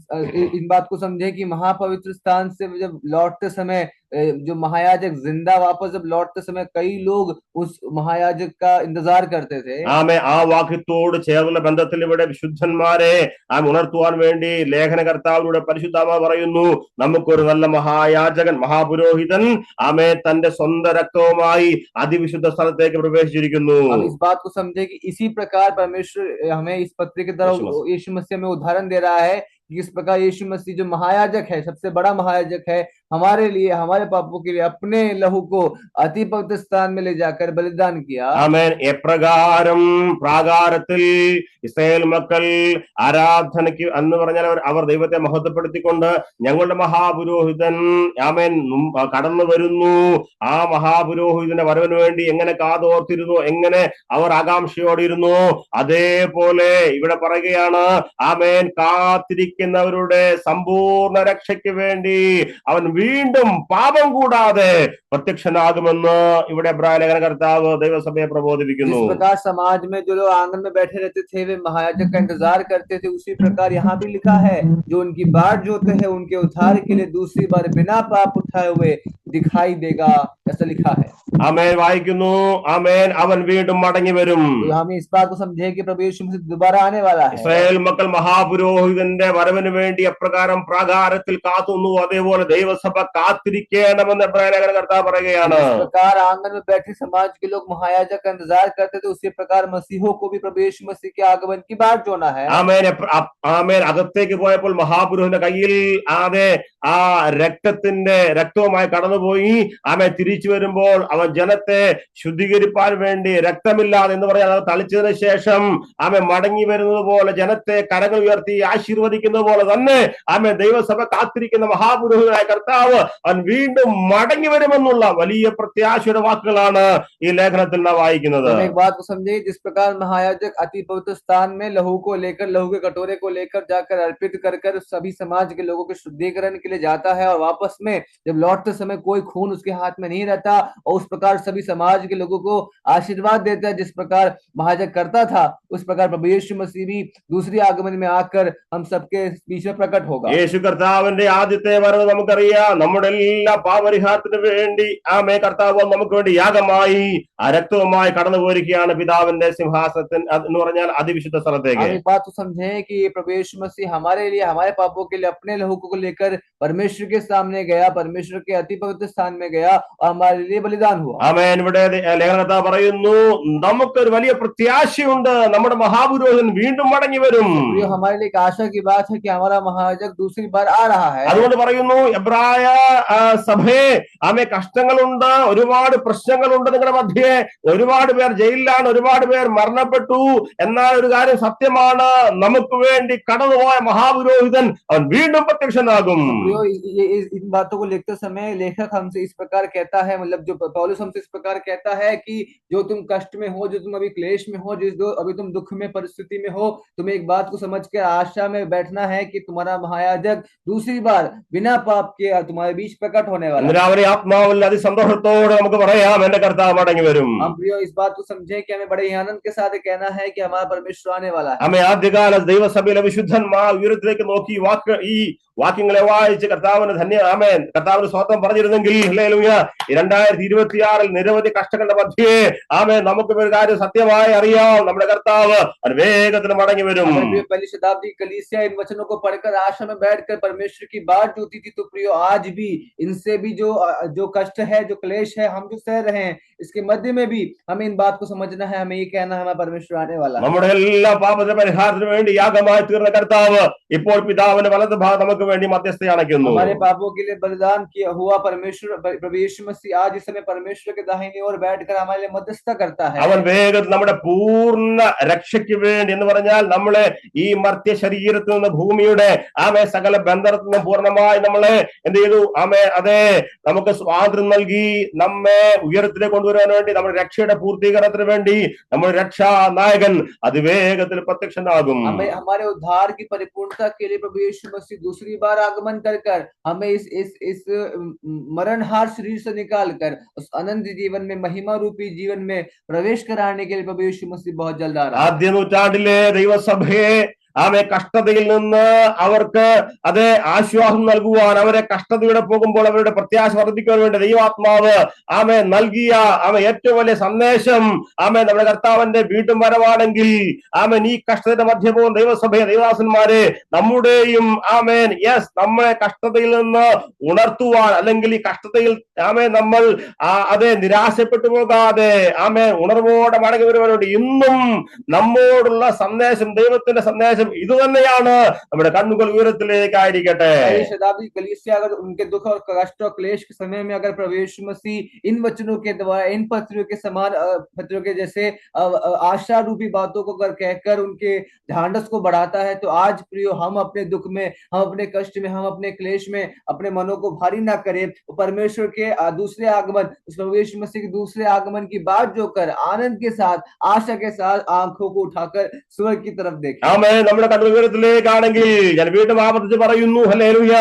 इन बात को समझे कि महापवित्र स्थान से जब लौटते समय जो महायाजक जिंदा वापस जब लौटते समय कई लोग उस महायाजक का इंतजार करते थे। ആമേ. ആ വാക്യത്തോട് ചേർന്നുള്ള ബന്ധത്തിൽ ഇവിടെ വിശുദ്ധന്മാരെ ഉണർത്തുവാൻ വേണ്ടി ലേഖനകർത്താവിലൂടെ പരിശുദ്ധാത്മാവ് പറയുന്നു, നമുക്കൊരു നല്ല മഹായാജകൻ മഹാപുരോഹിതൻ ആമേ തന്റെ സ്വന്തം രക്തവുമായി അതിവിശുദ്ധ സ്ഥലത്തേക്ക് പ്രവേശിച്ചിരിക്കുന്നു. हम इस बात को समझे कि इसी प्रकार परमेश्वर हमें इस पत्र की तरफ यीशु मसीह में उदाहरण दे रहा है कि इस प्रकार यीशु मसीह जो महायाजक है, सबसे बड़ा महायाजक है, हमारे लिए हमारे पापों के लिए अपने लहू को अति पवित्र स्थान में ले जाकर बलिदान किया। ആമേൻ. എപ്രകാരം പ്രാകാരത്തിൽ ഇസ്രായേൽ മക്കൾ ആരാധനയ്ക്ക് എന്ന് പറഞ്ഞാൽ അവർ ദൈവത്തെ മഹത്വപ്പെടുത്തിക്കൊണ്ട് ഞങ്ങളുടെ മഹാപുരോഹിതൻ ആമേൻ കടന്നു വരുന്നു, ആ മഹാപുരോഹിതന്റെ വരവിന് വേണ്ടി എങ്ങനെ കാതോർത്തിരുന്നു, എങ്ങനെ അവർ ആകാംക്ഷയോടിരുന്നു, അതേപോലെ ഇവിടെ പറയുകയാണ് ആമേൻ കാത്തിരിക്കുന്നവരുടെ സമ്പൂർണ്ണ രക്ഷയ്ക്ക് വേണ്ടി അവൻ വീണ്ടും പാപം കൂടാതെ പ്രത്യക്ഷനാകുമെന്ന് ഇവിടെ ഇബ്രായ ലേഖനകർത്താവ് ദൈവസഭയെ പ്രബോധിപ്പിക്കുന്നു. जिस प्रकार समाज में जो लोग आंगन में बैठे रहते थे वे महायाजक का इंतजार करते थे, उसी प्रकार यहाँ भी लिखा है जो उनकी बाट जोते हैं उनके उद्धार के लिए दूसरी बार बिना पाप उठाए हुए दिखाई देगा, ऐसा लिखा है। ആമേൻ. വായിക്കുന്നു, ആമേൻ അവൻ വീണ്ടും മടങ്ങി വരും. तो हम इस बात को समझे कि प्रभु यीशु मसीह दोबारा आने वाला है। ഇസ്രായേൽ മക്കൾ മഹാപുരോഹിതന്റെ വരവിന് വേണ്ടി എപ്രകാരം പ്രാകാരത്തിൽ കാത്തുന്നു അതേപോലെ ദൈവസഭ കാത്തിരിക്കണമെന്ന് ഇബ്രായ ലേഖനകർത്താവ് പറയുകയാണ്. इस प्रकार आंगन में बैठे समाज के लोग महायाजक का इंतजार करते थे, उसी प्रकार मसीहों को भी प्रभु यीशु मसीह के आगमन की बाट जोना है। ആമേൻ. ആമേൻ. അകത്തേക്ക് പോയപ്പോൾ മഹാപുരോഹിതന്റെ കയ്യിൽ അതെ ആ രക്തവുമായി കടന്നുപോയി. ആമേൻ. തിരിച്ചു വരുമ്പോൾ അവൻ ജനത്തെ ശുദ്ധീകരിപ്പാൻ വേണ്ടി രക്തമില്ലാതെ എന്ന് പറയാൻ അത് തളിച്ചതിന് ശേഷം ആമേൻ മടങ്ങി വരുന്നത് പോലെ ജനത്തെ കരങ്ങൾ ഉയർത്തി ആശീർവദിക്കുന്നത് പോലെ തന്നെ ആമേൻ ദൈവസഭ കാത്തിരിക്കുന്ന മഹാപുരോഹിതനായ കർത്താവ് അവൻ വീണ്ടും മടങ്ങി വരുമെന്നുള്ള വലിയ പ്രത്യാശയുടെ വാക്കുകളാണ് ഈ ലേഖനത്തിൽ നാം വായിക്കുന്നത്. एक बात को समझे, जिस प्रकार महायाजक अति पवित्र स्थान में लहू के कटोरे को लेकर जाकर अर्पित कर सभी समाज के लोगों के शुद्धिकरण के लिए जाता है और वापस में जब लौटते समय कोई खून उसके हाथ में नहीं रहता और उस प्रकार सभी समाज के लोगों को आशीर्वाद देता है, जिस प्रकार महायाजक करता था उस प्रकार प्रभु यीशु मसीह भी दूसरी आगमन में आकर हम सबके बीच में प्रकट होगा। യേശു കർത്താവിന്റെ ആദ്യത്തെ വരവ് നമുക്കറിയാം. നമ്മുടെ എല്ലാ പാപപരിഹാരത്തിന് വേണ്ടി ആമേ കർത്താവ് നമുക്ക് വേണ്ടി യാഗമായി ആ രക്തവുമായി കടന്നു പോയിരിക്കുകയാണ് പിതാവിന്റെ സിംഹാസനത്തിൽ എന്ന് പറഞ്ഞാൽ അതിവിശുദ്ധ സ്ഥലത്തേക്ക്. हम एक बात तो समझे कि प्रभु यीशु मसीह हमारे लिए हमारे पापों के लिए अपने लहू को लेकर परमेश्वर के सामने गया, परमेश्वर के अति पवित्र स्थान में गया और हमारे लिए बलिदान हुआ। ആമേൻ. ഇവിടെ ലേഖനകർത്താവ് പറയുന്നു നമുക്കൊരു വലിയ പ്രത്യാശയുണ്ട്, നമ്മുടെ മഹാപുരോഹിതൻ വീണ്ടും മടങ്ങി വരും. हमारे लिए एक आशा की बात है कि हमारा महायाजक दूसरी बार आ रहा है। അതുകൊണ്ട് പറയുന്നു എബ്രായ സഭയെ ആമേ കഷ്ടങ്ങളുണ്ട്, ഒരുപാട് പ്രശ്നങ്ങളുണ്ട് നിങ്ങളുടെ മധ്യേ, ഒരുപാട് പേർ ജയിലിലാണ്, ഒരുപാട് പേർ മരണപ്പെട്ടു. എന്നാൽ ഒരു കാര്യം സത്യമാണ്, നമുക്ക് വേണ്ടി കടന്നുപോയ മഹാപുരോഹിതൻ അവൻ വീണ്ടും പ്രത്യക്ഷനാകും. प्रियो, इन बातों को लिखते समय लेखक हमसे इस प्रकार कहता है, मतलब जो पौलुस हमसे इस प्रकार कहता है कि जो तुम कष्ट में हो, जो तुम अभी क्लेश में हो, जो अभी तुम दुख में परिस्थिति में हो, तुम्हें एक बात को समझ के आशा में बैठना है कि तुम्हारा महायाजक दूसरी बार बिना पाप के तुम्हारे बीच प्रकट होने वाला है। എല്ലാവരെയും ആത്മാവിൽ അതിസന്തോഷത്തോടെ നമുക്ക് പറയാം, എന്റെ കർത്താവ് മടങ്ങി വരും. हम प्रियो इस बात को समझे कि हमें बड़े ही आनंद के साथ ये कहना है कि हमारा परमेश्वर आने वाला है। ആമേൻ. ആദ്യകാല ദൈവസഭയിലെ വിശുദ്ധന്മാർ ഉയരത്തിലേക്ക് നോക്കി ഈ വാക്യങ്ങളെ വായിച്ച് കർത്താവിന് ആമേൻ, കർത്താവിന് സ്വന്തം പറഞ്ഞിരുന്നെങ്കിൽ ഹല്ലേലൂയ, 2026 നിരവധി കഷ്ടങ്ങളുടെ മധ്യേ ആമേൻ നമുക്ക് ഒരു കാര്യം സത്യമായി അറിയാം, നമ്മുടെ കർത്താവ് വേഗത്തിൽ മടങ്ങി വരും. पहली शताब्दी कलीसिया इन वचनों को पढ़कर आशा में बैठकर परमेश्वर की बात जोती थी, तो प्रियो आज भी इनसे भी जो कष्ट है, जो क्लेश है, हम जो सह रहे हैं, इसके मध्य में भी हमें इन बात को समझना है, हमें ये कहना है हमारा परमेश्वर आने वाला है। നമ്മുടെ എല്ലാ പാപത്തിന്റെ പരിഹാരത്തിന് വേണ്ടി യാഗമായി തീർന്ന കർത്താവ് ഇപ്പോൾ പിതാവിന്റെ വലത് ഭാഗം നമുക്ക് വേണ്ടി മധ്യസ്ഥ അണയ്ക്കുന്നു. हमारे पापों के लिए बलिदान किया हुआ परमेश्वर प्रभु यीशु मसीह आज इस समय परमेश्वर के दाहिनी ओर बैठकर हमारे लिए मध्यस्थता करता है। അവൻ വേഗത്തിൽ നമ്മുടെ പൂർണ്ണ രക്ഷയ്ക്ക് വേണ്ടി, എന്ന് പറഞ്ഞാൽ നമ്മളെ ഈ മർത്യ ശരീരത്തിൽ നിന്ന് ഭൂമിയുടെ സകല ബന്ധനത്തിൽ നിന്നും പൂർണ്ണമായി നമ്മളെ എന്ത് ചെയ്തു? അതെ, നമുക്ക് സ്വാതന്ത്ര്യം നൽകി നമ്മെ ഉയരത്തിലേക്ക് കൊണ്ടുവരാൻ വേണ്ടി, നമ്മുടെ രക്ഷയുടെ പൂർത്തീകരണത്തിന് വേണ്ടി നമ്മുടെ രക്ഷാ നായകൻ അതിവേഗത്തിൽ പ്രത്യക്ഷനാകും. हमारे उद्धार की परिपूर्णता के लिए प्रभु यीशु मसीह दूसरी बार आगमन कर हमें इस मरणहार शरीर से निकाल कर उस अनंत जीवन में, महिमा रूपी जीवन में प्रवेश कराने के लिए प्रभु यीशु मसीह बहुत जल्द आ रहा है। ആദ്യ നൂറ്റാണ്ടിലെ ദൈവസഭയെ കഷ്ടതയിൽ നിന്ന് അവർക്ക് അതേ ആശ്വാസം നൽകുവാൻ, അവരെ കഷ്ടതയുടെ പോകുമ്പോൾ അവരുടെ പ്രത്യാശ വർദ്ധിക്കുവാൻ വേണ്ടി ദൈവാത്മാവ് നൽകിയ ഏറ്റവും വലിയ സന്ദേശം നമ്മുടെ കർത്താവിന്റെ വീണ്ടും വരവാണെങ്കിൽ ഈ കഷ്ടതയുടെ മധ്യ പോകുന്ന ദൈവസഭയെ, ദൈവദാസന്മാരെ, നമ്മുടെയും നമ്മളെ കഷ്ടതയിൽ നിന്ന് ഉണർത്തുവാൻ, അല്ലെങ്കിൽ ഈ കഷ്ടതയിൽ നമ്മൾ നിരാശപ്പെട്ടു പോകാതെ ഉണർവോടെ മടങ്ങി വരുവാൻ വേണ്ടി ഇന്നും നമ്മോടുള്ള സന്ദേശം, ദൈവത്തിന്റെ സന്ദേശം ഇത് തന്നെയാണ്. നമ്മുടെ കണ്ണുകൾ ഉയരത്തിലേക്ക് ആയിരിക്കട്ടെ. शताब्दी कलीसिया अगर उनके दुख और कष्ट और क्लेश के समय में अगर प्रभु यीशु मसीह इन वचनों के द्वारा, इन पत्रों के समान पत्रों के जैसे आशा रूपी बातों को अगर कहकर उनके ढांढस को बढ़ाता है, तो आज प्रियो हम अपने दुख में, हम अपने कष्ट में, हम अपने क्लेश में अपने मनों को भारी ना करें। परमेश्वर के दूसरे आगमन, उस प्रभु यीशु मसीह के दूसरे आगमन की बात जो कर आनंद के साथ, आशा के साथ आंखों को उठाकर स्वर्ग की तरफ देखें। നമ്മുടെ കണ്ണുകൾ ഉയരത്തിലേക്കാണെങ്കിൽ ഞാൻ വീണ്ടും ആവർത്തിച്ച് പറയുന്നു, ഹല്ലേലൂയ,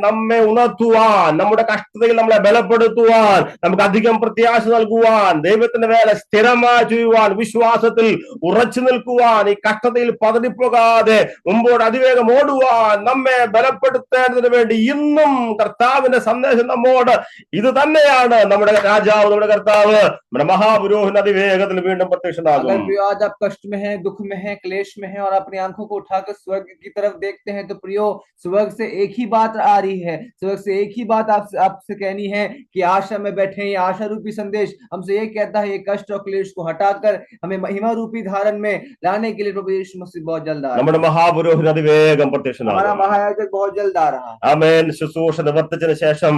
നമ്മെ ഉണർത്തുവാൻ, നമ്മുടെ കഷ്ടതയിൽ നമ്മളെ ബലപ്പെടുത്തുവാൻ, നമുക്ക് അധികം പ്രത്യാശ നൽകുവാൻ, ദൈവത്തിന്റെ വേല സ്ഥിരമായി ചെയ്യുവാൻ, വിശ്വാസത്തിൽ ഉറച്ചു നിൽക്കുവാൻ, ഈ കഷ്ടതയിൽ പതറിപ്പോകാതെ മുമ്പോട്ട് അതിവേഗം ഓടുവാൻ നമ്മെ ബലപ്പെടുത്തേണ്ടതിന് വേണ്ടി ഇന്നും കർത്താവിന്റെ സന്ദേശം നമ്മോട് ഇത് തന്നെയാണ്. നമ്മുടെ രാജാവ്, നമ്മുടെ കർത്താവ്, നമ്മുടെ മഹാപുരോഹിതൻ അതിവേഗത്തിൽ വീണ്ടും പ്രത്യക്ഷനാകും. आज आप कष्ट में है, दुख में है, क्लेश में है और अपनी आंखों को उठाकर स्वर्ग की तरफ देखते हैं, तो प्रियो स्वर्ग से एक ही बात आ रही है, स्वर्ग से एक ही बात आपसे कहनी है कि आशा में बैठे। ये आशा रूपी संदेश हमसे ये कहता है, ये कष्ट और क्लेश को हटाकर हमें महिमा रूपी धारण में लाने के लिए प्रभु यीशु मसीह बहुत जल्द आ रहा है। നമ്മുടെ മഹാപുരോഹിതൻ അതിവേഗം പ്രത്യക്ഷനാകും. हमारा महायाजक बहुत जल्द आ रहा है। ആമേൻ. ശുശ്രൂഷ നിവർത്തിച്ചതിന് ശേഷം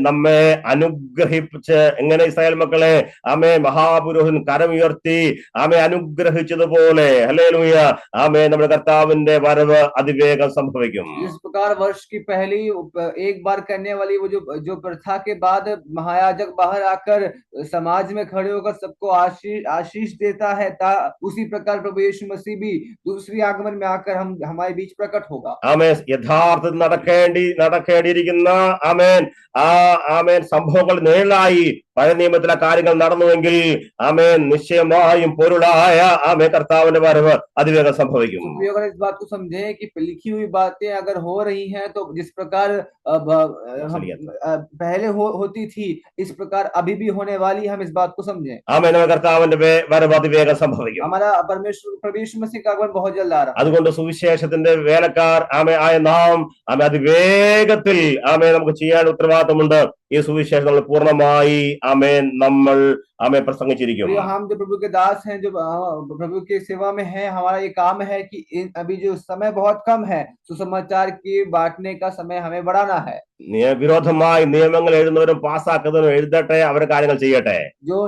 നമ്മെ അനുഗ്രഹിച്ച്, എങ്ങനെ ഇസ്രായേൽ മക്കളെ മഹാപുരോഹിതൻ കരമുയർത്തി അനുഗ്രഹിച്ചതുപോലെ, ഹല്ലേലൂയ, നമ്മുടെ കർത്താവിന്റെ വരവ് അതിവേഗം സംഭവിക്കും. इस प्रकार वर्ष की पहली एक बार करने वाली वो जो प्रथा के बाद महायाजक बाहर आकर समाज में खड़े होकर सबको आशीष देता है, उसी प्रकार प्रभु यीशु मसीह भी दूसरी आगमन में आकर हमारे बीच प्रकट होगा। യഥാർത്ഥത്തിൽ നടക്കേണ്ടിയിരിക്കുന്ന സംഭവങ്ങൾ നേരിലായി പഴയ നിയമത്തിലെ കാര്യങ്ങൾ നടന്നുവെങ്കിൽ നിശ്ചയമായും പൊരുളായ കർത്താവിന്റെ വരവ് അതിവേഗം സംഭവിക്കും. अगर इस बात को समझे कि लिखी हुई बातें अगर हो रही हैं, तो जिस प्रकार पहले होती थी, इस प्रकार अभी भी होने वाली, हम इस बात को समझें। കർത്താവിന്റെ വരവ് അതിവേഗം സംഭവിക്കും. हमारा परमेश्वर प्रभु यीशु मसीह का आगमन बहुत जल्द आ रहा है। അതുകൊണ്ട് സുവിശേഷത്തിന്റെ വേലക്കാർ ആയ നാം അതിവേഗത്തിൽ നമുക്ക് ചെയ്യാൻ ഉത്തരവാദിത്തമുണ്ട്. ഈ സുവിശേഷം നമ്മൾ പൂർണ്ണമായി നമ്മൾ प्रसंगिचिरिक्कुम। हम जो प्रभु के दास हैं, जो प्रभु की सेवा में हैं, हमारा ये काम है कि अभी जो समय बहुत कम है, सुसमाचार की बांटने का समय हमें बढ़ाना है। വിരോധമായി നിയമങ്ങൾ എഴുതുന്നവരും പാസ്സാക്കുന്നവരും എഴുതട്ടെ, അവരുടെ കാര്യങ്ങൾ ചെയ്യട്ടെ. जो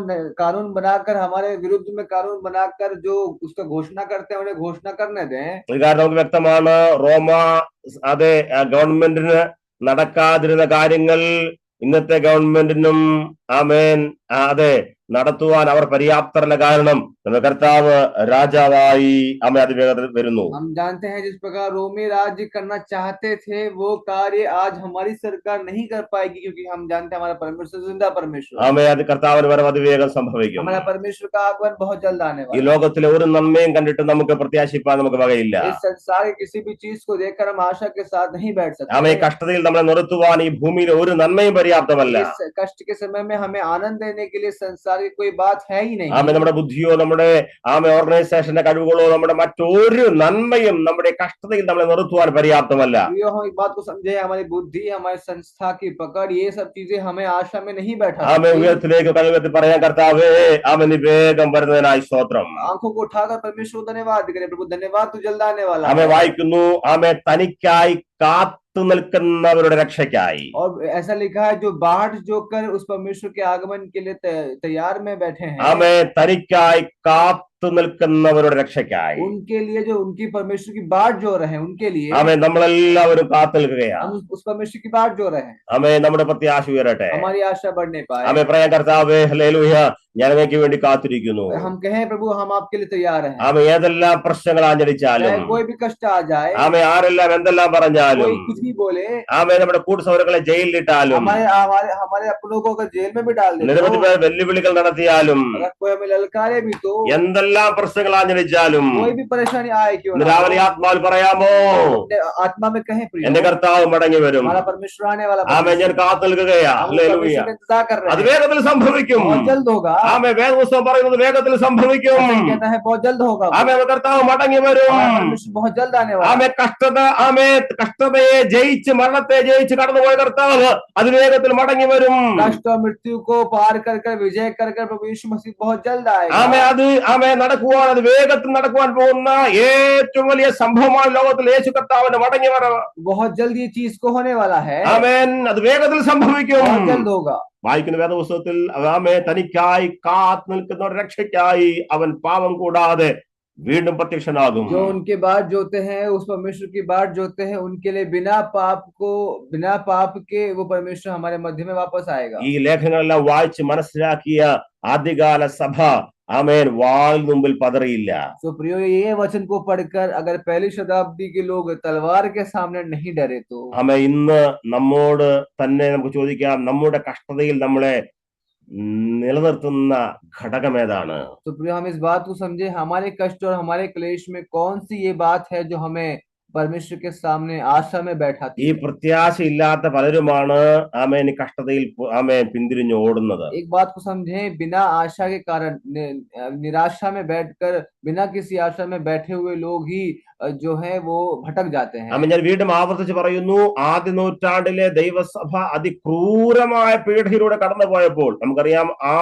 कानून बनाकर, हमारे विरुद्ध में कानून बनाकर जो उसका घोषणा करते हैं, उन्हें घोषणा करने दें। കാരണം നമുക്ക് വ്യക്തമാണ്, റോമ ഗവൺമെന്റിന് നടക്കാതിരുന്ന കാര്യങ്ങൾ ഇന്നത്തെ ഗവൺമെന്റിനും ആമേൻ അതെ നടത്തുവാൻ അവർ പര്യാപ്തരല്ല. കാരണം നമ്മുടെ കർത്താവ് രാജാവായി ആമേൻ അതിവേഗത്തിൽ വരുന്നു. हम जानते हैं जिस प्रकार रोमी राज्य करना चाहते थे वो कार्य आज हमारी सरकार नहीं कर पाएगी, क्योंकि हम जानते हैं हमारा परमेश्वर जिंदा परमेश्वर है। ആമേൻ അത് കർത്താവിന് വരവ് അതിവേഗം സംഭവിക്കും. हमारा परमेश्वर का आगमन बहुत जल्द आने ഈ वाला है। ലോകത്തിലെ ഒരു നന്മയും കണ്ടിട്ട് നമുക്ക് പ്രത്യാശിപ്പാൻ നമുക്ക് വകയില്ല. इस संसार के किसी भी चीज को देखकर हम आशा के साथ नहीं बैठ ആമേൻ सकते। കഷ്ടതയിൽ നമ്മളെ നിർത്തുവാൻ ഈ ഭൂമിയിൽ ഒരു നന്മയും പര്യാപ്തമല്ല. इस कष्ट के समय में हमें आनंद देने के लिए संसार की कोई बात है ही नहीं। ആമേൻ നമ്മുടെ ബുദ്ധിയോ നമ്മുടെ ഓർഗനൈസേഷന്റെ കഴിവുകളോ നമ്മുടെ മറ്റൊരു നന്മയും നമ്മുടെ കഷ്ടതയിൽ നമ്മളെ നിർത്തുവാൻ പര്യാപ്തമല്ല. हम एक बात को समझे, हमारी बुद्धि हमारी संस्था की पकड़ ये सब चीजें हमें आशा में नहीं बैठा ആമേൻ ഉയരത്തിലേക്ക് കഴിവെത്തി പറയാൻ കർത്താവേ ആമേൻ നീ വേഗം വരുന്നതിനായി സ്തോത്രം. आंखों को उठाकर परमेश्वर को धन्यवाद करें, प्रभु धन्यवाद तू जल्द आने वाला ആമേൻ है। വായിക്കുന്നു ആമേൻ തനിക്കായി കാത്തു നിൽക്കുന്നവരുടെ രക്ഷയ്ക്കായി. और ऐसा लिखा है जो बाट जोकर उस परमेश्वर के आगमन के लिए तैयार में बैठे हैं। ആമേൻ തനിക്കായി കാത്തു നിൽക്കുന്നവരുടെ രക്ഷയ്ക്കായി. उनके लिए जो उनकी परमेश्वर की बाट जो रहे हैं उनके लिए ആമേൻ നമ്മളെല്ലാവരും കാത്തു നിൽക്കുകയാണ്. हम उस परमेश्वर की बाट जो रहे हैं, ആമേൻ നമ്മുടെ പ്രത്യാശ ഉയരട്ടെ. हमारी आशा बढ़ने पाए। ആമേൻ പറയാൻ കർത്താവേ ഹല്ലേലൂയ ഞാൻ അങ്ങേക്ക് വേണ്ടി കാത്തിരിക്കുന്നു. हम कहें प्रभु हम आपके लिए तैयार हैं। ആമേൻ ഏതെല്ലാം പ്രശ്നങ്ങൾ ആഞ്ഞടിച്ചാലും चाहे कोई भी कष्ट आ जाए, ആമേൻ ആരെല്ലാം എന്തെല്ലാം പറഞ്ഞാലും कोई कुछ भी बोले, ആമേൻ നമ്മുടെ കൂട്ടുസൗരങ്ങളെ ജയിലിലിട്ടാലും हमारे हमारे हमारे अपनों को अगर जेल में भी डाल दे, നിരവധി പേർ വെല്ലുവിളികൾ നടത്തിയാലും अगर कोई हमें ललकारे भी तो, എന്തെല്ലാം പ്രശ്നങ്ങൾ ആഞ്ഞടിച്ചാലും कोई भी परेशानी आए क्यों ഇന്ന് ना, രാവിലെ ആത്മാവിൽ പറയാമോ अपने आत्मा में कहें प्रिय എന്റെ കർത്താവ് മടങ്ങി വരും. हमारा परमेश्वर आने वाला ആമേൻ ഞാൻ കാത്തു നിൽക്കുകയാ. हम ഹല്ലേലൂയ परमेश्वर का इंतजार कर रहे അത് हैं। വേഗത്തിൽ സംഭവിക്കും. बहुत जल्द होगा। ആമേൻ വേദപുസ്തകം പറയുന്നത് വേഗത്തിൽ സംഭവിക്കും. कहता है बहुत जल्द होगा। ആമേൻ കർത്താവ് മടങ്ങി വരും. हमारा परमेश्वर बहुत जल्द आने वाला है। ആമേൻ കഷ്ടതയെ ജയിച്ച് മരണത്തെ ജയിച്ച് കടന്നുപോയ കർത്താവ് അതിവേഗത്തിൽ മടങ്ങി വരും. कष्ट और मृत्यु को पार कर कर विजय कर कर प्रभु यीशु मसीह बहुत जल्द आएगा। ആമേൻ നടക്കുവാൻ അത് വേഗത്തിൽ നടക്കുവാൻ പോകുന്ന ഏറ്റവും വലിയ സംഭവമാണ് ലോകത്തിൽ യേശു കർത്താവിന്റെ മടങ്ങി വരവ്. बहुत जल्द ये चीज को होने वाला है। ആമേൻ അത് വേഗത്തിൽ സംഭവിക്കും. बहुत जल्द होगा। വായിക്കുന്ന വേദപുസ്തകത്തിൽ ആമേൻ തനിക്കായി കാത്തു നിൽക്കുന്ന രക്ഷയ്ക്കായി അവൻ പാപം കൂടാതെ വീണ്ടും പ്രത്യക്ഷനാകും. जो उनके बाट जोते हैं उस परमेश्वर की बाट जोते हैं उनके लिए बिना पाप के वो परमेश्वर हमारे मध्य में वापस आएगा। ഈ ലേഖനങ്ങളെല്ലാം വായിച്ച് മനസ്സിലാക്കിയ ആദ്യകാല സഭ ആമേൻ വാൾ മുമ്പിൽ പതറിയില്ല. तो प्रियो ये वचन को पढ़कर अगर पहली शताब्दी के लोग तलवार के सामने नहीं डरे तो ആമേൻ ഇന്ന് നമ്മോട് തന്നെ നമുക്ക് ചോദിക്കാം നമ്മുടെ കഷ്ടതയിൽ നമ്മളെ നിലനിർത്തുന്ന ഘടകം ഏതാണ്? तो प्रियो हम इस बात को समझे, हमारे कष्ट और हमारे क्लेश में कौन सी ये बात है जो हमें परमेश्वर के सामने आशा में बैठाती ഈ है। പ്രത്യാശയില്ലാത്ത പലരുമാണ് ആമേൻ ഈ കഷ്ടതയിൽ ആമേൻ പിന്തിരിഞ്ഞ് ഓടുന്നത്. एक बात को समझे, बिना आशा के कारण निराशा में बैठकर बिना किसी आशा में बैठे हुए लोग ही जो है वो भटक जाते हैं। ആമേൻ ഞാൻ വീണ്ടും ആവർത്തിച്ച് പറയുന്നു, ആദ്യ നൂറ്റാണ്ടിലെ ദൈവസഭ അതിക്രൂരമായ പീഡയിലൂടെ കടന്നു പോയപ്പോൾ നമുക്കറിയാം ആ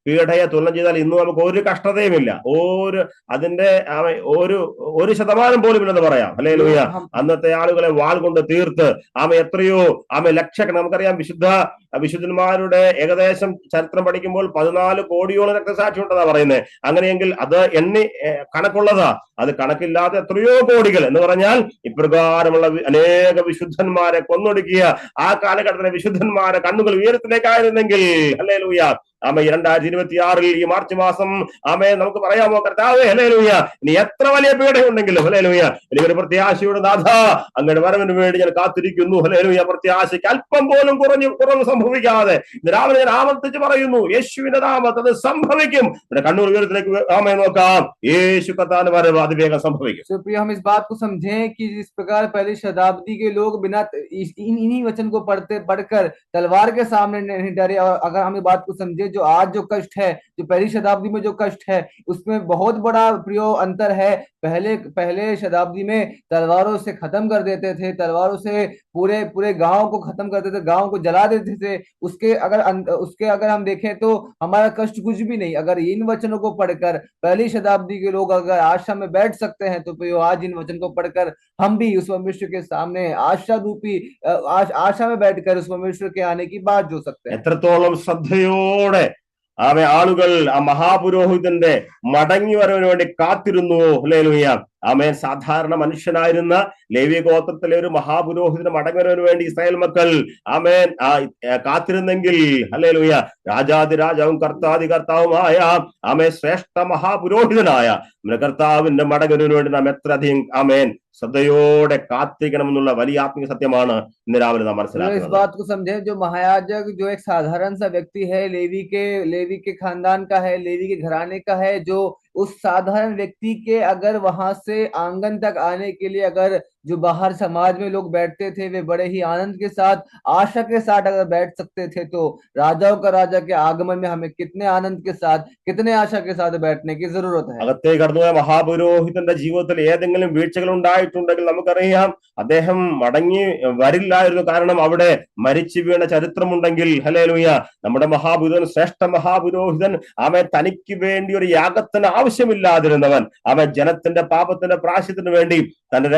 പീഡയെ തുലനം ചെയ്താൽ ഇന്ന് നമുക്ക് ഒരു കഷ്ടതയുമില്ല. അതിന്റെ ഒരു ശതമാനം പോലും ഇല്ലെന്ന് പറയാം. ഹല്ലേലൂയ. അന്നത്തെ ആളുകളെ വാൾ കൊണ്ട് തീർത്ത് എത്രയോ ലക്ഷക്കണക്കിന് നമുക്കറിയാം വിശുദ്ധന്മാരുടെ ഏകദേശം ചരിത്രം പഠിക്കുമ്പോൾ 14 കോടിയോളം രക്തസാക്ഷി ഉണ്ടെന്നാ പറയുന്നത്. അങ്ങനെയെങ്കിൽ അത് എണ്ണി കണക്കുള്ളതാ. അത് കണക്കില്ലാത്ത എത്രയോ കോടികൾ എന്ന് പറഞ്ഞാൽ ഇപ്രകാരമുള്ള അനേക വിശുദ്ധന്മാരെ കൊന്നൊടുക്കിയ ആ കാലഘട്ടത്തിലെ വിശുദ്ധന്മാരെ കണ്ണുകൾ ഉയരത്തിലേക്കായിരുന്നെങ്കിൽ ഹല്ലേലൂയ 2026 ഈ മാർച്ച് മാസം നമുക്ക് പറയാമോ കർത്താവേ ഹല്ലേലൂയ ഇനി എത്ര വലിയ പീഡയുണ്ടെങ്കിലും ഹല്ലേലൂയ എനിക്കൊരു പ്രത്യാശയുടെ നാഥ അങ്ങയുടെ വരവിന് വേണ്ടി ഞാൻ കാത്തിരിക്കുന്നു. ഹല്ലേലൂയ പ്രത്യാശയ്ക്ക് അല്പം പോലും കുറവ് സംഭവിക്കാതെ രാവിലെ ഞാൻ ആവർത്തിച്ച് പറയുന്നു, യേശുവിന്റെ നാമത്തിൽ അത് സംഭവിക്കും. കണ്ണൂർ ഉയരത്തിലേക്ക് നോക്കാം, യേശു കർത്താവിന്റെ വരവ് അതിവേഗം സംഭവിക്കും. हम इस बात को समझें कि जिस प्रकार पहली शताब्दी के लोग बिना इन्हीं वचन को पढ़कर तलवार के सामने नहीं डरे, और अगर हम इस बात को समझे जो आज जो कष्ट है, जो पहली शताब्दी में जो कष्ट है उसमें बहुत बड़ा प्रियो अंतर है। पहले शताब्दी में तलवारों से खत्म कर देते थे, तलवारों से पूरे गांव को खत्म करते थे, गांव को जला देते थे। उसके अगर हम देखें तो हमारा कष्ट कुछ भी नहीं। अगर इन वचनों को पढ़कर पहली शताब्दी के लोग अगर आशा में बैठ सकते हैं तो आज इन वचन को पढ़कर हम भी उस परमेश्वर के सामने आशा रूपी आशा में बैठकर उस परमेश्वर के आने की बात जो सकते हैं। എത്രത്തോളം ശ്രദ്ധയോടെ ആളുകൾ ആ മഹാപുരോഹിതന്റെ മടങ്ങി വരവിന് വേണ്ടി കാത്തിരുന്നു. ഹല്ലേലൂയ. ആമേൻ സാധാരണ മനുഷ്യനായിരുന്ന ലേവ്യ ഗോത്രത്തിലെ ഒരു മഹാപുരോഹിതന് മടങ്ങുന്നതിന് വേണ്ടി ഇസ്രായേൽ മക്കൾ ആമേൻ കാത്തിരുന്നെങ്കിൽ ഹല്ലേലൂയ രാജാതിരാജാവും കർത്താവുമായ ആമേൻ ശ്രേഷ്ഠ മഹാപുരോഹിതനായ നമ്മുടെ കർത്താവിന്റെ മടങ്ങുന്നതിന് വേണ്ടി നാം എത്രയധികം ആമേൻ ശ്രദ്ധയോടെ കാത്തിരിക്കണമെന്നുള്ള വലിയ ആത്മീയ സത്യമാണ് ഇന്ന് രാവിലെ നാം इस മനസ്സിലാക്കുന്നത്. बात को समझे, जो महायाजक जो एक साधारण सा व्यक्ति है, लेवी के खानदान का है, लेवी के घराने का है, जो उस साधारण व्यक्ति के अगर वहां से आंगन तक आने के लिए अगर जो बाहर समाज में लोग बैठते थे वे बड़े ही आनंद के साथ, आशा के साथ अगर बैठ सकते थे, तो राजाओं का राजा के आगमन में हमें कितने आनंद के साथ, कितने आशा के साथ बैठने की जरूरत है। അകത്തേക്ക് കടന്നുപോയ മഹാപുരോഹിതന്റെ ജീവിതത്തിൽ ഏതെങ്കിലും വീഴ്ചകൾ ഉണ്ടായിട്ടുണ്ടെങ്കിൽ നമുക്കറിയാം അദ്ദേഹം മടങ്ങി വരില്ലായിരുന്നു. കാരണം അവിടെ മരിച്ചു വീണ ചരിത്രമുണ്ടെങ്കിൽ ഹല്ലേലൂയ നമ്മുടെ മഹാപുരോഹിതൻ ശ്രേഷ്ഠ മഹാപുരോഹിതൻ അവൻ തനിക്ക് വേണ്ടി ഒരു യാഗത്തിന് ആവശ്യമില്ലാതിരുന്നവൻ, അവൻ ജനത്തിന്റെ പാപത്തിന്റെ പ്രായശ്ചിത്തത്തിന് വേണ്ടി തന്റെ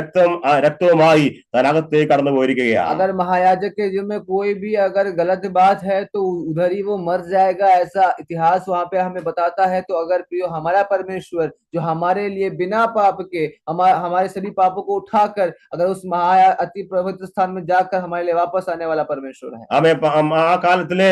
രക്തവുമായി താൻ അകത്തേക്ക് കടന്നു പോയിരിക്കുകയാണ്. अगर महायाजक के जीवन में कोई भी अगर गलत बात है तो उधर ही वो मर जाएगा, ऐसा इतिहास वहां पे हमें बताता है। तो अगर प्रियो हमारा परमेश्वर जो हमारे लिए बिना पाप के हमारे सभी पापों को उठाकर अगर उस अति पवित्र स्थान में जाकर हमारे लिए वापस आने वाला परमेश्वर है। ആ കാലത്തിലെ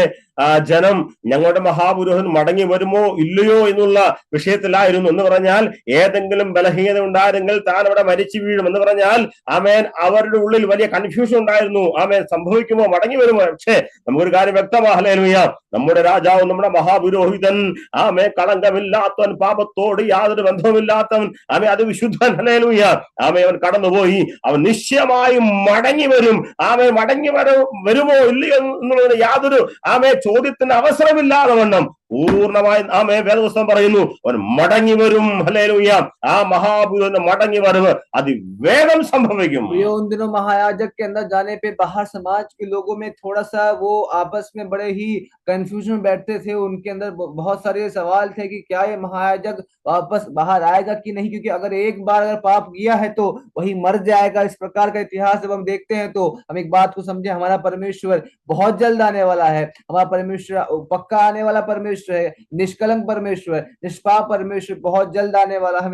ജനം ഞങ്ങളുടെ മഹാപുരോഹിതൻ മടങ്ങി വരുമോ ഇല്ലയോ എന്നുള്ള വിഷയത്തിലായിരുന്നു. എന്ന് പറഞ്ഞാൽ ഏതെങ്കിലും ബലഹീനത ഉണ്ടായിരുന്നെങ്കിൽ താൻ അവിടെ മരിച്ചു വീഴും എന്ന് പറഞ്ഞാൽ ആമേൻ അവരുടെ ഉള്ളിൽ വലിയ കൺഫ്യൂഷൻ ഉണ്ടായിരുന്നു. ആമേൻ സംഭവിക്കുമോ, മടങ്ങി വരുമോ? പക്ഷേ നമുക്കൊരു കാര്യം വ്യക്തമാ ഹല്ലേലൂയ, നമ്മുടെ രാജാവ് നമ്മുടെ മഹാപുരോഹിതൻ ആമേൻ കളങ്കമില്ലാത്തവൻ, പാപത്തോട് യാതൊരു ബന്ധവുമില്ലാത്തവൻ, ആമേൻ അത് വിശുദ്ധൻ ഹല്ലേലൂയ. ആമേൻ അവൻ കടന്നുപോയി, അവൻ നിശ്ചയമായും മടങ്ങി വരും. ആമേൻ മടങ്ങി വരുമോ ഇല്ലയോ എന്നുള്ളതിന് യാതൊരു ആമേൻ ചോദ്യത്തിന് അവസരമില്ലാതെ വണ്ണം പൂർണ്ണമായി ആമേ വേദപുസ്തകം പറയുന്നു അവൻ മടങ്ങി വരും. ഹല്ലേലൂയ. ആ മഹാപുരോഹിതൻ മടങ്ങി വരവ് അതിവേഗം സംഭവിക്കും. उन दिनों महायाजक के अंदर जाने पे बाहर समाज के लोगों में थोड़ा सा वो आपस में बड़े ही कंफ्यूजन में बैठते थे। उनके अंदर बहुत सारे सवाल थे कि क्या ये महायाजक वापस बाहर आएगा कि नहीं, क्योंकि अगर एक बार अगर पाप किया है तो वही मर जाएगा। इस प्रकार का इतिहास जब हम देखते हैं तो हम एक बात को समझे, हमारा परमेश्वर बहुत जल्द आने वाला है। हमारा परमेश्वर पक्का आने वाला परमेश्वर है, निष्कलंक परमेश्वर, निष्पाप परमेश्वर बहुत जल्द आने वाला। हम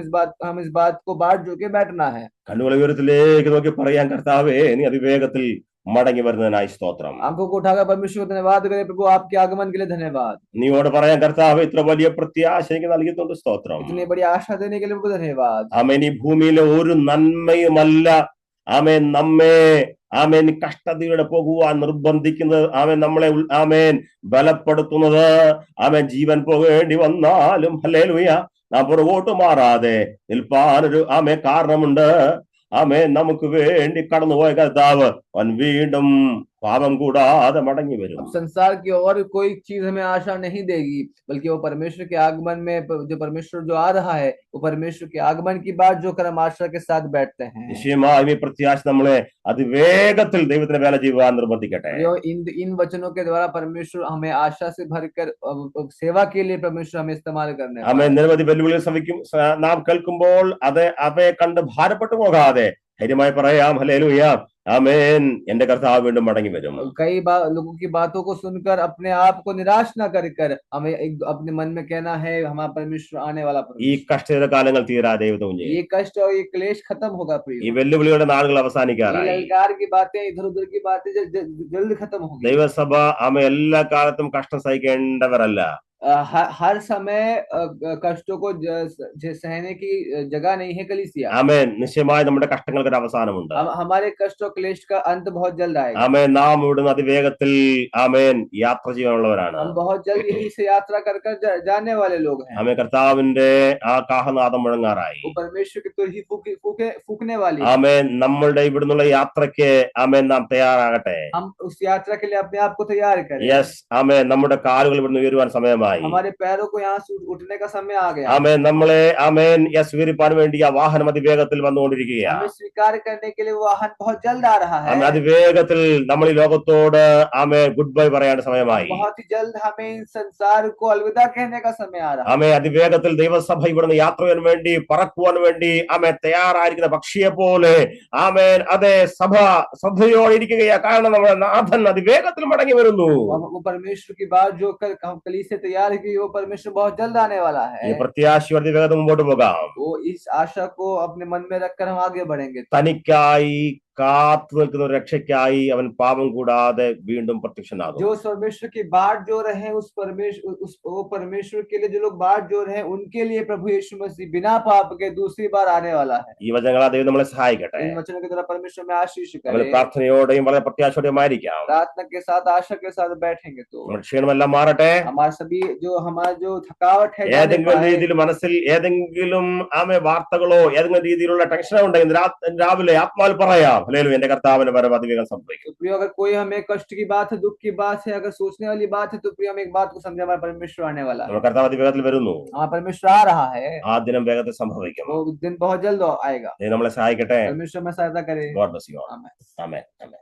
इस बात को बाट जो के बैठना है। കണ്ണുകൾ ഉയരത്തിലേക്ക് നോക്കി പറയാൻ, കർത്താവേ നീ അതിവേഗത്തിൽ മടങ്ങി വരുന്നതിനായി സ്തോത്രം. आंखों को उठाकर परमेश्वर को धन्यवाद करें, प्रभु आपके आगमन के लिए धन्यवाद। നീയോട് പറയാൻ, കർത്താവ് ഇത്ര വലിയ പ്രത്യാശ എനിക്ക് നൽകിയിട്ടുണ്ട്, സ്തോത്രം. इतनी बड़ी आशा देने के लिए प्रभु धन्यवाद। ആമേൻ ഈ ഭൂമിയിലെ ഒരു നന്മയുമല്ല ആമേൻ നമ്മെ ആമേൻ കഷ്ടതയുടെ പോകുവാൻ നിർബന്ധിക്കുന്നത്, ആമേൻ നമ്മളെ ആമേൻ ബലപ്പെടുത്തുന്നത്. ആമേൻ ജീവൻ പോകേണ്ടി വന്നാലും ഹല്ലേലൂയ നാം പുറകോട്ട് മാറാതെ നിൽപ്പാനൊരു ആമേൻ കാരണമുണ്ട്. ആമേൻ നമുക്ക് വേണ്ടി കടന്നുപോയ കർത്താവ് അവൻ വീണ്ടും പാപം കൂടാതെ മടങ്ങി വരും. संसार की और कोई चीज हमें आशा नहीं देगी, बल्कि वो परमेश्वर के आगमन में जो परमेश्वर जो आ रहा है, वो परमेश्वर के आगमन की बात जो कर हम आशा के साथ बैठते हैं। നിശ്ചയമായും ഈ പ്രത്യാശ നമ്മളെ അതിവേഗത്തിൽ ദൈവത്തിന്റെ വേല ചെയ്യുവാൻ നിർബന്ധിക്കട്ടെ. इन वचनों के द्वारा परमेश्वर हमें आशा से भरकर सेवा के लिए परमेश्वर हमें इस्तेमाल करने वाला है। ആമേൻ നിരവധി വെല്ലുവിളികൾ നാം കേൾക്കുമ്പോൾ അവയെ കണ്ട് ഭാരപ്പെട്ടു പോകാതെ ധൈര്യമായി പറയാം, ഹല്ലേലൂയ ആമേൻ എന്റെ കർത്താവ് വീണ്ടും മടങ്ങി വരും. कई बार लोगों की बातों को सुनकर अपने आप को निराश न कर हमें अपने मन में कहना है हमारा परमेश्वर आने वाला ഈ കഷ്ടതയുടെ കാലങ്ങൾ തീരാ ദൈവവും ചെയ്യും. ये कष्ट और ये क्लेश खत्म होगा प्रिय। ഈ വെല്ലുവിളിയുടെ നാളുകൾ ये അവസാനിക്കാറായി. ललकार की बातें, इधर उधर की बातें जल्द खत्म होगी। ദൈവസഭ ആമ എല്ലാ കാലത്തും കഷ്ടം സഹിക്കേണ്ടവരല്ല. हर समय कष्टों को सहने की जगह नहीं है कलीसिया। ആമേൻ നിശ്ചയമായി നമ്മുടെ കഷ്ടങ്ങൾക്ക് ഒരു അവസാനമുണ്ട്. हमारे कष्ट और क्लेश का अंत बहुत जल्द आएगा। ആമേൻ നാം ഇവിടുന്ന് അതിവേഗത്തിൽ ആമേൻ യാത്ര ചെയ്യാനുള്ളവരാണ്. हम बहुत जल्द यही से यात्रा कर जाने वाले लोग हैं। ആമേൻ കർത്താവിന്റെ ആ കാഹനാദം മുഴങ്ങാറായി. वो परमेश्वर की तुरही फूकने वाली है। ആമേൻ നമ്മളുടെ ഇവിടുന്നുള്ള യാത്രയ്ക്ക് ആമേൻ നാം തയ്യാറാകട്ടെ. हम उस यात्रा के लिए अपने आप को तैयार करें। യെസ് ആമേൻ നമ്മുടെ കാലുകൾ ഇവിടുന്ന് ഉയരുവാൻ സമയമായി. हमारे पैरों को यहाँ से उठने का समय आ गया। ആമേൻ നമ്മളെ ആമേൻ സ്വീകരിപ്പാൻ വേണ്ടി ആ വാഹനം അതിവേഗത്തിൽ വന്നുകൊണ്ടിരിക്കുകയാണ്. हमें स्वीकार करने के लिए वो वाहन बहुत जल्द आ रहा है। അതിവേഗത്തിൽ നമ്മൾ ഈ ലോകത്തോട് ആമേൻ ഗുഡ് ബൈ പറയേണ്ട സമയമായി. बहुत ही जल्द हमें इस संसार को अलविदा कहने का समय आ रहा है। ആമേൻ അതിവേഗത്തിൽ ദൈവസഭ ഇവിടുന്ന് യാത്ര ചെയ്യാൻ വേണ്ടി പറക്കുവാൻ വേണ്ടി ആമേൻ തയ്യാറായിരിക്കുന്ന പക്ഷിയെ പോലെ ആമേൻ അതേ സഭ ശ്രദ്ധയോടെ ഇരിക്കുകയാണ്. കാരണം നമ്മുടെ നാഥൻ അതിവേഗത്തിൽ മടങ്ങി വരുന്നു. वो परमेश्वर की बात जो कल कलीसिया तैयार है कि वो परमेश्वर बहुत जल्द आने वाला ഈ है। പ്രത്യാശയോടെ വേഗം മുമ്പോട്ട് പോകാം. वो इस आशा को अपने मन में रखकर हम आगे बढ़ेंगे। തനിക്കായി കാത്തു നിൽക്കുന്ന ഒരു രക്ഷയ്ക്കായി അവൻ പാപം കൂടാതെ വീണ്ടും പ്രത്യക്ഷനാകും. जो परमेश्वर की बाट जो रहे उस परमेश्वर के लिए जो लोग बाट जो रहे उनके लिए प्रभु यीशु मसीह बिना पाप के दूसरी बार आने वाला है। ഈ വചനങ്ങളാ ദൈവം നമ്മളെ സഹായിക്കട്ടെ. इन वचनों के द्वारा परमेश्वर में आशीष നമ്മൾ करे। പ്രാർത്ഥനയോടെയും വളരെ പ്രത്യാശയോടെയും ആയിരിക്കാം. प्रार्थना के साथ आशा के साथ बैठेंगे तो നമ്മുടെ ക്ഷീണമെല്ലാം മാറട്ടെ. हमारा सभी हमारा जो थकावट है जाने ഏതെങ്കിലും पाए। രീതിയിൽ മനസ്സിൽ ഏതെങ്കിലും വാർത്തകളോ ഏതെങ്കിലും രീതിയിലുള്ള ടെൻഷനോ ഉണ്ടെങ്കിൽ രാവിലെ ആത്മാവിൽ പറയാം, ഹല്ലേലൂയ, എന്റെ കർത്താവിന്റെ വരവ് അതിവേഗം സംഭവിക്കും. तो प्रिय अगर कोई हमें कष्ट की बात है, दुख की बात है, अगर सोचने वाली बात है, तो प्रिय हम एक बात को समझे, हमारा परमेश्वर आने वाला है। നമ്മുടെ കർത്താവ് അതിവേഗത്തിൽ വരുന്നു. हमारा परमेश्वर आ रहा है। ആ ദിനം വേഗത്തിൽ സംഭവിക്കും. वो दिन बहुत जल्द आएगा। ദൈവം നമ്മളെ സഹായിക്കട്ടെ. परमेश्वर में सहायता करे। God bless you all. आमीन। ആമേൻ. ആമേൻ.